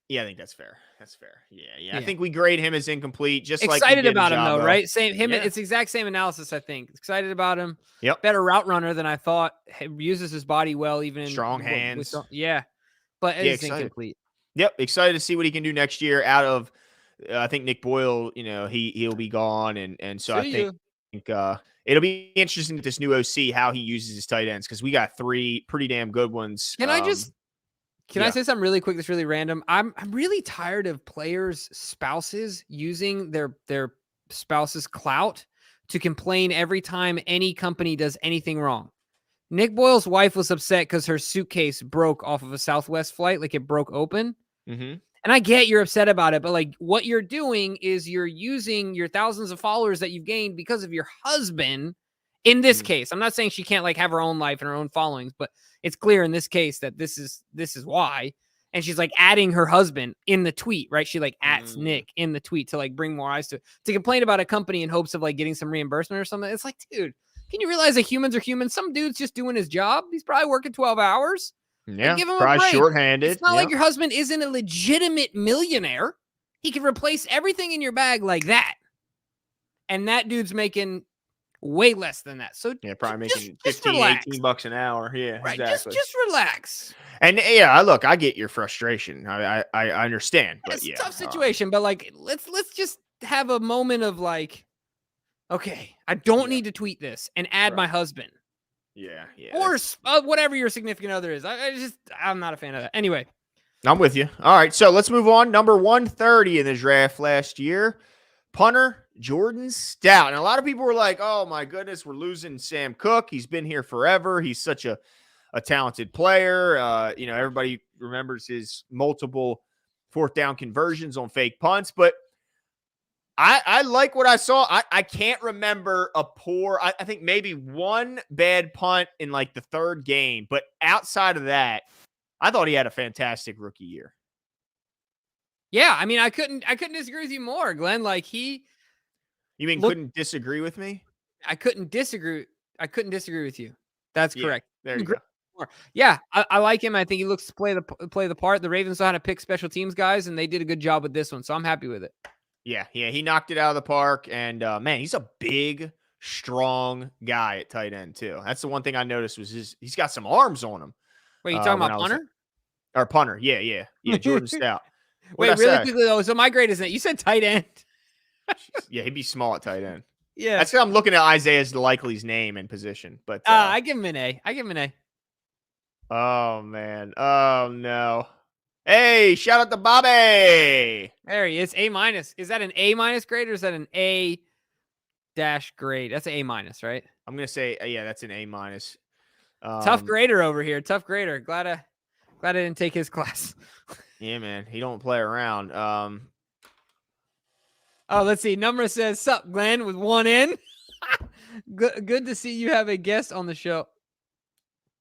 Yeah, I think that's fair. That's fair. Yeah. I think we grade him as incomplete. Just excited about him though, right? Same him. Yeah. It's exact same analysis. I think excited about him. Yep. Better route runner than I thought. He uses his body well, even in strong hands. But it's incomplete. Yep. Excited to see what he can do next year. Out of, I think Nick Boyle. He'll be gone, and so I think it'll be interesting with this new OC how he uses his tight ends, because we got 3 pretty damn good ones. Can I say something really quick that's really random? I'm really tired of players' spouses using their spouse's clout to complain every time any company does anything wrong. Nick Boyle's wife was upset because her suitcase broke off of a Southwest flight, like it broke open. Mm-hmm. And I get you're upset about it, but like what you're doing is you're using your thousands of followers that you've gained because of your husband. In this case, I'm not saying she can't have her own life and her own followings, but it's clear in this case that this is why. And she's adding her husband in the tweet, right? She ats Nick in the tweet to bring more eyes to complain about a company in hopes of getting some reimbursement or something. It's dude, can you realize that humans are humans? Some dude's just doing his job. He's probably working 12 hours. Yeah, give him a probably break. shorthanded. It's not like your husband isn't a legitimate millionaire. He can replace everything in your bag like that. And that dude's making way less than that. So yeah, probably just, making just 15, relax. $18 an hour. Yeah, Right. exactly. Just relax. And yeah, look, I get your frustration. I understand, but It's yeah, a tough situation, but like let's just have a moment of like, okay, I don't need to tweet this and add my husband. Yeah. Or whatever your significant other is. I'm not a fan of that. Anyway. I'm with you. All right, so let's move on. Number 130 in the draft last year, punter Jordan Stout. And a lot of people were like, oh my goodness, we're losing Sam Cook. He's been here forever. He's such a talented player. Everybody remembers his multiple fourth down conversions on fake punts, but I like what I saw. I can't remember a poor, I think maybe one bad punt in like the third game, but outside of that, I thought he had a fantastic rookie year. Yeah, I mean, I couldn't disagree with you more, Glenn. Like You mean couldn't disagree with me? I couldn't disagree with you. That's correct. There you go. Yeah, I like him. I think he looks to play the part. The Ravens know how to pick special teams guys, and they did a good job with this one, so I'm happy with it. Yeah, he knocked it out of the park, and man, he's a big, strong guy at tight end too. That's the one thing I noticed was he's got some arms on him. Wait, you talking about punter? Or punter? Yeah. Jordan Stout. Wait, really quickly though. So my grade is that you said tight end. Yeah, he'd be small at tight end. Yeah, that's because I'm looking at Isaiah's Likely's name and position. But I give him an A. Oh man. Oh no. Hey, shout out to Bobby. There he is. A-. Is that an A- grade or is that an A- grade? That's an A-, right? I'm gonna say yeah, that's an A-. Tough grader over here. Tough grader. Glad I didn't take his class. Yeah, man. He don't play around. Oh, let's see. Number says, "Sup, Glenn," with one N. Good to see you have a guest on the show.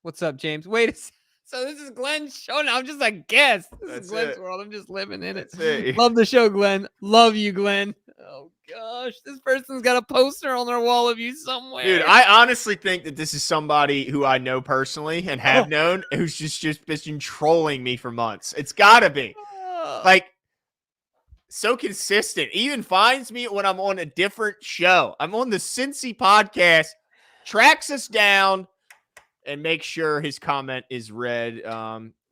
What's up, James? Wait a second. So this is Glenn's show now. I'm just a guest. This is Glenn's world. I'm just living in it. Love the show, Glenn. Love you, Glenn. Oh, gosh. This person's got a poster on their wall of you somewhere. Dude, I honestly think that this is somebody who I know personally and have known who's just been trolling me for months. It's got to be. Like, so consistent. Even finds me when I'm on a different show. I'm on the Cincy podcast, tracks us down, and make sure his comment is read.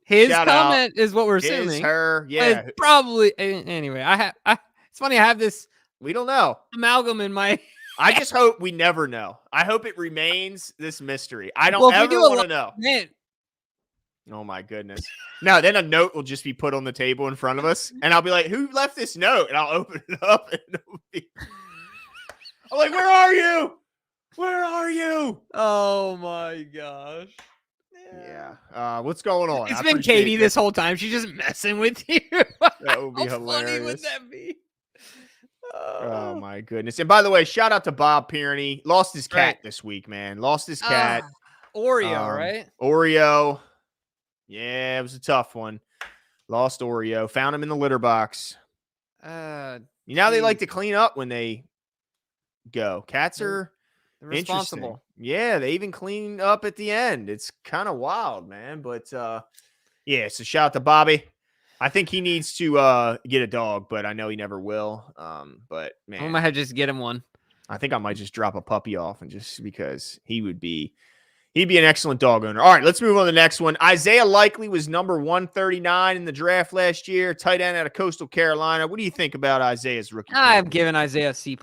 His comment is what we're assuming. Her, yeah. It's probably anyway. It's funny. I have this. We don't know amalgam in my. I just hope we never know. I hope it remains this mystery. I don't ever want to know. Man. Oh my goodness. No, then a note will just be put on the table in front of us, and I'll be like, "Who left this note?" And I'll open it up, and I'm like, "Where are you? Where are you?" Oh my gosh. Yeah. What's going on? It's been Katie this whole time. She's just messing with you. That would be hilarious. How funny would that be? Oh my goodness. And by the way, shout out to Bob Pierney. Lost his cat this week, man. Lost his cat. Oreo, right? Oreo. Yeah, it was a tough one. Lost Oreo. Found him in the litter box. They like to clean up when they go. Cats are responsible. Yeah, they even clean up at the end. It's kind of wild, man. But yeah, so shout out to Bobby. I think he needs to get a dog, but I know he never will. But man, I might have to just get him one. I think I might just drop a puppy off, and just because he'd be an excellent dog owner. All right, let's move on to the next one. Isaiah Likely was number 139 in the draft last year, tight end out of Coastal Carolina. What do you think about Isaiah's rookie? I'm giving Isaiah C+.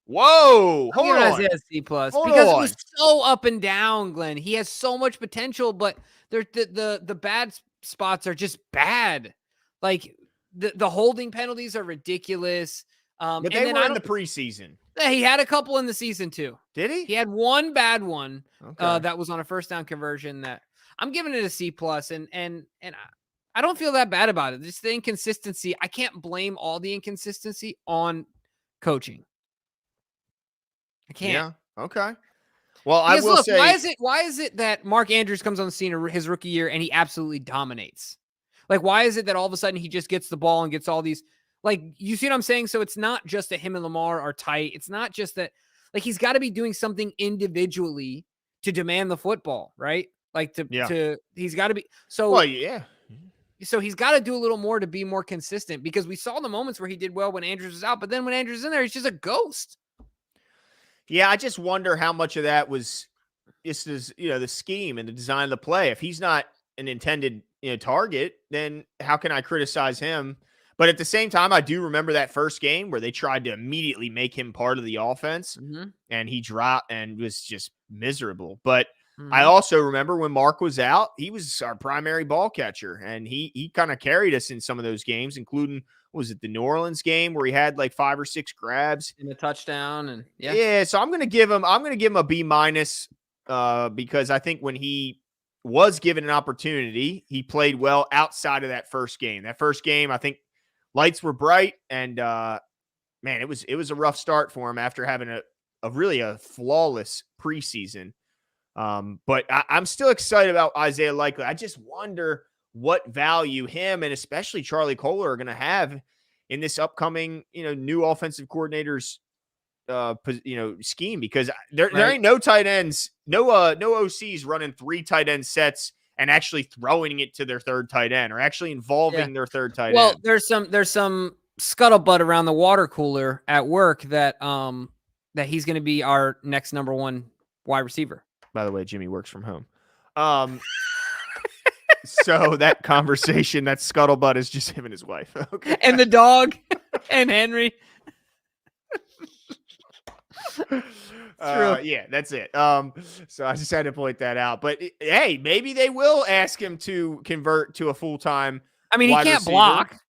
Whoa, hold on. Isaiah C+ because it was so up and down, Glenn. He has so much potential, but the bad spots are just bad. Like the holding penalties are ridiculous. But they were in the preseason. He had a couple in the season too. Did he? He had one bad one that was on a first down conversion. That I'm giving it a C+, and I don't feel that bad about it. Just the inconsistency. I can't blame all the inconsistency on coaching. I can't. Yeah. Okay. Well, I will say, why is it that Mark Andrews comes on the scene his rookie year and he absolutely dominates? Like, why is it that all of a sudden he just gets the ball and gets all these? Like, you see what I'm saying? So it's not just that him and Lamar are tight. It's not just that, like, he's got to be doing something individually to demand the football, right? Like he's got to be so. Well, yeah. So he's got to do a little more to be more consistent, because we saw the moments where he did well when Andrews was out, but then when Andrews is in there, he's just a ghost. Yeah, I just wonder how much of that was just the scheme and the design of the play. If he's not an intended target, then how can I criticize him? But at the same time, I do remember that first game where they tried to immediately make him part of the offense, and he dropped and was just miserable. But I also remember when Mark was out, he was our primary ball catcher, and he kind of carried us in some of those games, including, was it the New Orleans game where he had like 5 or 6 grabs and a touchdown? And so I'm gonna give him a B-, because I think when he was given an opportunity, he played well outside of that first game. That first game, I think lights were bright, and man, it was a rough start for him after having a really flawless preseason. But I'm still excited about Isaiah Likely. I just wonder what value him and especially Charlie Kohler are going to have in this upcoming, new offensive coordinator's, scheme, because there ain't no tight ends, no OCs running 3 tight end sets and actually throwing it to their third tight end or actually involving their third tight end. Well, there's some scuttlebutt around the water cooler at work that he's going to be our next number 1 wide receiver. By the way, Jimmy works from home. So that conversation, that scuttlebutt, is just him and his wife. Okay. And the dog and Henry. Yeah, that's it. So I just had to point that out. But hey, maybe they will ask him to convert to a full-time. I mean, he can't block.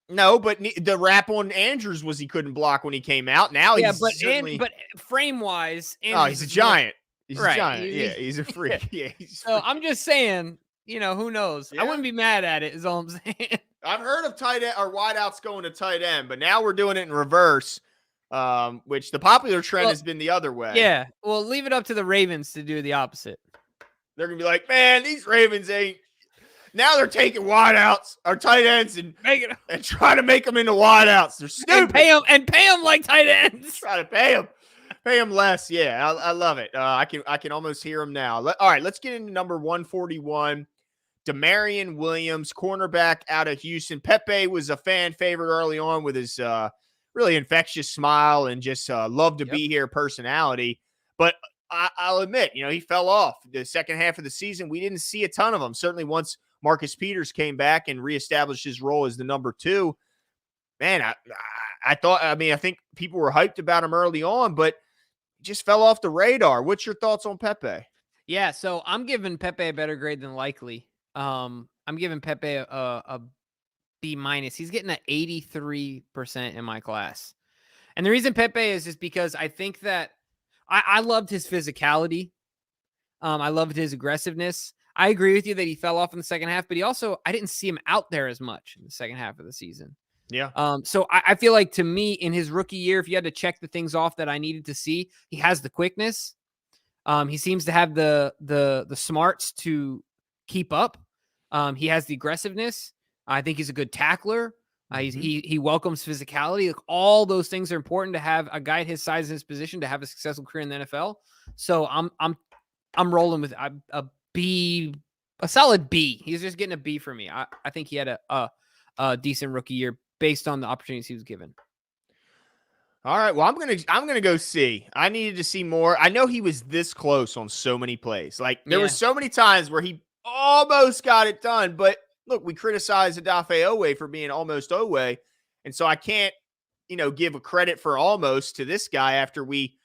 No, but the rap on Andrews was he couldn't block when he came out. Now he's but frame-wise, he's a giant. He's right. a giant. He's a freak. Yeah. So I'm just saying, who knows? Yeah. I wouldn't be mad at it, is all I'm saying. I've heard of tight end or wideouts going to tight end, but now we're doing it in reverse, which the popular trend has been the other way. Yeah. Well, leave it up to the Ravens to do the opposite. They're going to be like, man, these Ravens ain't. Now they're taking wideouts or tight ends and trying to make them into wideouts. They're stupid. And pay them like tight ends. Try to pay them less. Yeah, I love it. I can almost hear him now. All right, let's get into number 141. Demarion Williams, cornerback out of Houston. Pepe was a fan favorite early on with his really infectious smile and just love to be here personality. But I'll admit, he fell off the second half of the season. We didn't see a ton of him. Certainly once Marcus Peters came back and reestablished his role as the number 2. Man, I think people were hyped about him early on, but just fell off the radar. What's your thoughts on Pepe? Yeah, so I'm giving Pepe a better grade than Likely. I'm giving Pepe a B-. He's getting an 83% in my class. And the reason Pepe is just because I think that I loved his physicality. I loved his aggressiveness. I agree with you that he fell off in the second half, but I didn't see him out there as much in the second half of the season. Yeah. So I feel like, to me, in his rookie year, if you had to check the things off that I needed to see, he has the quickness. He seems to have the smarts to keep up. He has the aggressiveness. I think he's a good tackler. He welcomes physicality. Like, all those things are important to have a guy at his size and his position to have a successful career in the NFL. So I'm rolling with a solid B. He's just getting a B for me. I think he had a decent rookie year based on the opportunities he was given. All right. Well, I'm gonna go C. I needed to see more. I know he was this close on so many plays. Like, there were so many times where he almost got it done. But look, we criticized Odafe Owe for being almost Owe, and so I can't, give a credit for almost to this guy after we,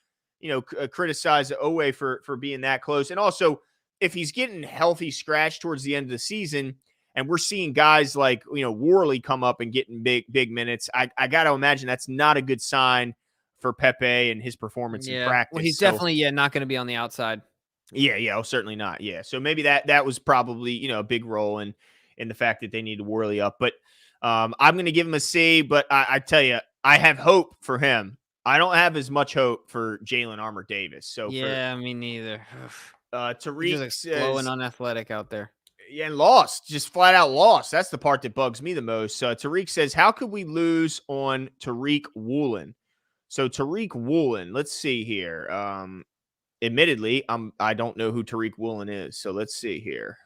criticize Owe for being that close. And also, if he's getting healthy scratch towards the end of the season, and we're seeing guys like, Worley come up and getting big minutes, I got to imagine that's not a good sign for Pepe and his performance in practice. Well, he's definitely not going to be on the outside. Yeah, certainly not. Yeah, so maybe that was probably, a big role in the fact that they need to Worley up. But I'm going to give him a C, but I tell you, I have hope for him. I don't have as much hope for Jalen Armour-Davis. So me neither. Tariq just slow and unathletic out there. Yeah, and just flat out lost. That's the part that bugs me the most. Tariq says, how could we lose on Tariq Woolen? So Tariq Woolen, let's see here. admittedly, I don't know who Tariq Woolen is. So let's see here.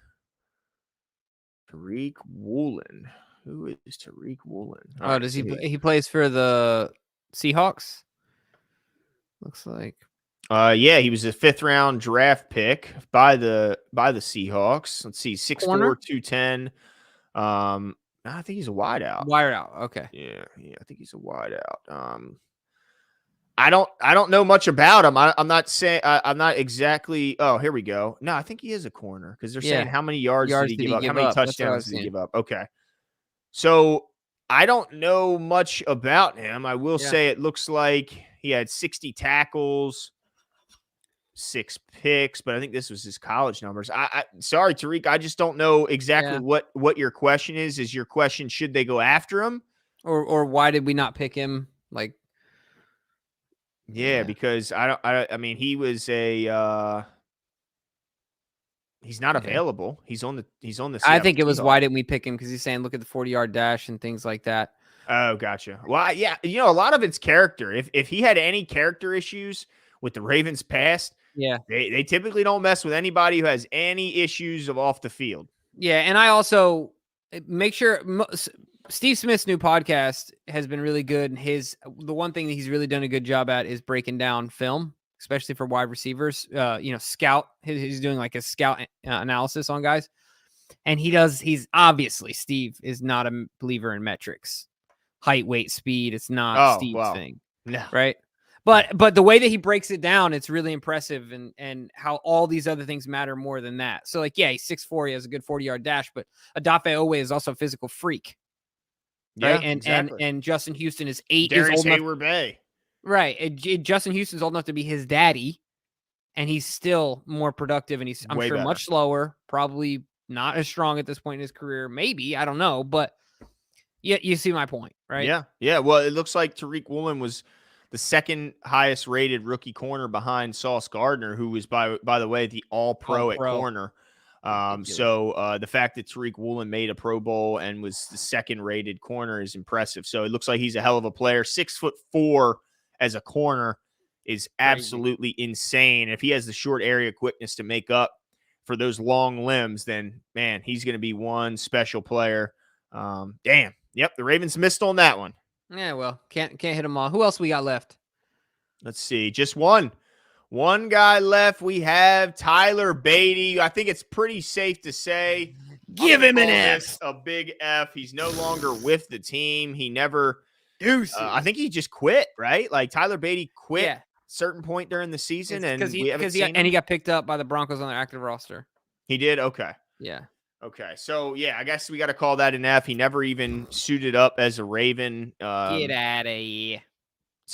Tariq Woolen. Who is Tariq Woolen? Oh, does he plays for the Seahawks? Looks like. Yeah, he was a 5th round draft pick by the Seahawks. Let's see, 6'4", 210. I think he's a wideout. Wideout. Okay. Yeah, I think he's a wideout. I don't know much about him. I'm not saying I'm not exactly. Oh, here we go. No, I think he is a corner because they're saying how many yards did he give up? How many touchdowns did he give up? Okay, so I don't know much about him. I will say it looks like he had 60 tackles, 6 picks, but I think this was his college numbers. Sorry, Tariq, I just don't know exactly what your question is. Is your question, should they go after him? Or why did we not pick him? Like, because I mean, he was he's not available. He's on the I think it was why didn't we pick him? Because he's saying look at the 40-yard dash and things like that. Oh, gotcha. Well, yeah, a lot of it's character. If he had any character issues with the Ravens past, they typically don't mess with anybody who has any issues of off the field. Yeah, and I also make sure Steve Smith's new podcast has been really good. And the one thing that he's really done a good job at is breaking down film, especially for wide receivers. Scout. He's doing like a scout analysis on guys, and he's obviously, Steve is not a believer in metrics, height, weight, speed. It's not Steve's thing, right? But the way that he breaks it down, it's really impressive, and how all these other things matter more than that. So he's 6'4", he has a good 40-yard dash, but Odafe Owe is also a physical freak. Right. And Justin Houston is 8 years old. Hayward Bay. Right. Justin Houston's old enough to be his daddy, and he's still more productive, and I'm sure much slower, probably not as strong at this point in his career. Maybe, I don't know, but you see my point, right? Yeah. Yeah. Well, it looks like Tariq Woolen was the 2nd highest rated rookie corner behind Sauce Gardner, who was by the way, the all-pro at corner. So the fact that Tariq Woolen made a Pro Bowl and was the 2nd rated corner is impressive. So it looks like he's a hell of a player. 6'4" as a corner is absolutely insane. If he has the short area quickness to make up for those long limbs, then man, he's going to be one special player. Damn. Yep. The Ravens missed on that one. Yeah. Well, can't hit them all. Who else we got left? Let's see. Just one guy left. We have Tyler Beatty. I think it's pretty safe to say, give him an F. A big F. He's no longer with the team. He never. I think he just quit. Right? Like Tyler Beatty quit at a certain point during the season, he got picked up by the Broncos on their active roster. He did. Okay. Yeah. Okay. So I guess we got to call that an F. He never even suited up as a Raven. Get out of here.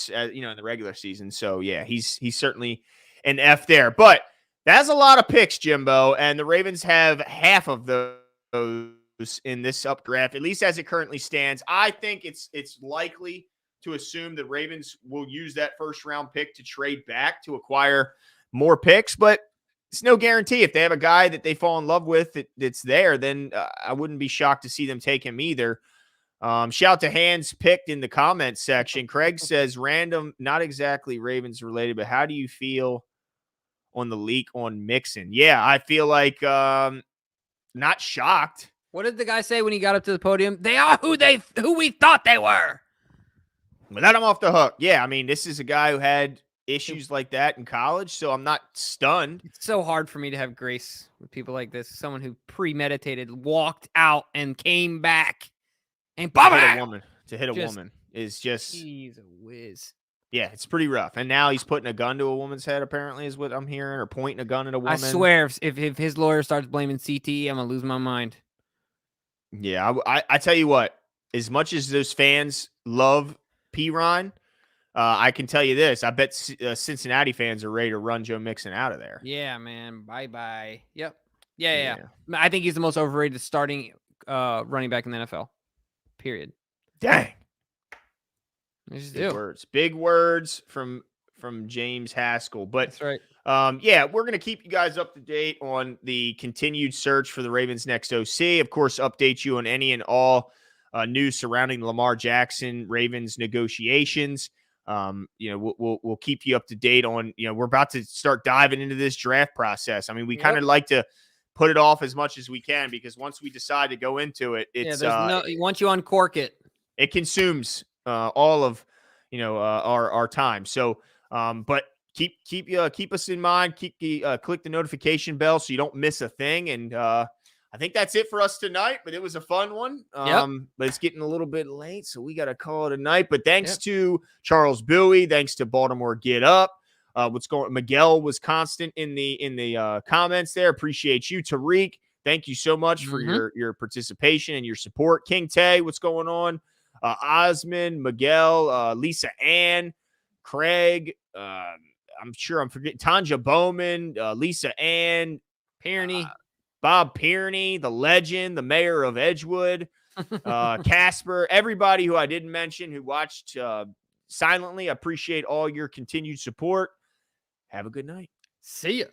In the regular season. So he's certainly an F there, but that's a lot of picks, Jimbo, and the Ravens have half of those in this up draft, at least as it currently stands. I think it's likely to assume the Ravens will use that 1st round pick to trade back to acquire more picks, but it's no guarantee. If they have a guy that they fall in love with that's there, then I wouldn't be shocked to see them take him either. Shout to Hands Picked in the comments section. Craig says, random, not exactly Ravens related, but how do you feel on the leak on Mixon? Yeah, I feel like not shocked. What did the guy say when he got up to the podium? They are who we thought they were. Without him off the hook. Yeah, I mean, this is a guy who had issues like that in college, so I'm not stunned. It's so hard for me to have grace with people like this. Someone who premeditated, walked out, and came back. And to hit a woman is just he's a whiz. Yeah, it's pretty rough. And now he's putting a gun to a woman's head, apparently, is what I'm hearing, or pointing a gun at a woman. I swear, if his lawyer starts blaming CTE, I'm gonna lose my mind. Yeah, I tell you what, as much as those fans love P. Ryan, I can tell you this: I bet Cincinnati fans are ready to run Joe Mixon out of there. Yeah, man. Bye. Yep. Yeah. I think he's the most overrated starting running back in the NFL. Period. Dang. Big words from James Haskell. But that's right. We're going to keep you guys up to date on the continued search for the Ravens' next OC. Of course, update you on any and all news surrounding Lamar Jackson, Ravens negotiations. we'll keep you up to date on, we're about to start diving into this draft process. I mean, we kind of like to put it off as much as we can, because once we decide to go into it, it's once you uncork it, it consumes all of our time. So but keep us in mind, click the notification bell so you don't miss a thing. And I think that's it for us tonight, but it was a fun one. But it's getting a little bit late, so we got to call it a night. But thanks to Charles Bowie, thanks to Baltimore Get Up. Miguel was constant in the comments there. Appreciate you. Tariq, thank you so much for your participation and your support. King Tay, what's going on? Osmond, Miguel, Lisa Ann, Craig, I'm sure I'm forgetting Tanja Bowman, Lisa Ann, Pearney, Bob Pearney, the legend, the mayor of Edgewood, Casper, everybody who I didn't mention who watched silently. I appreciate all your continued support. Have a good night. See ya.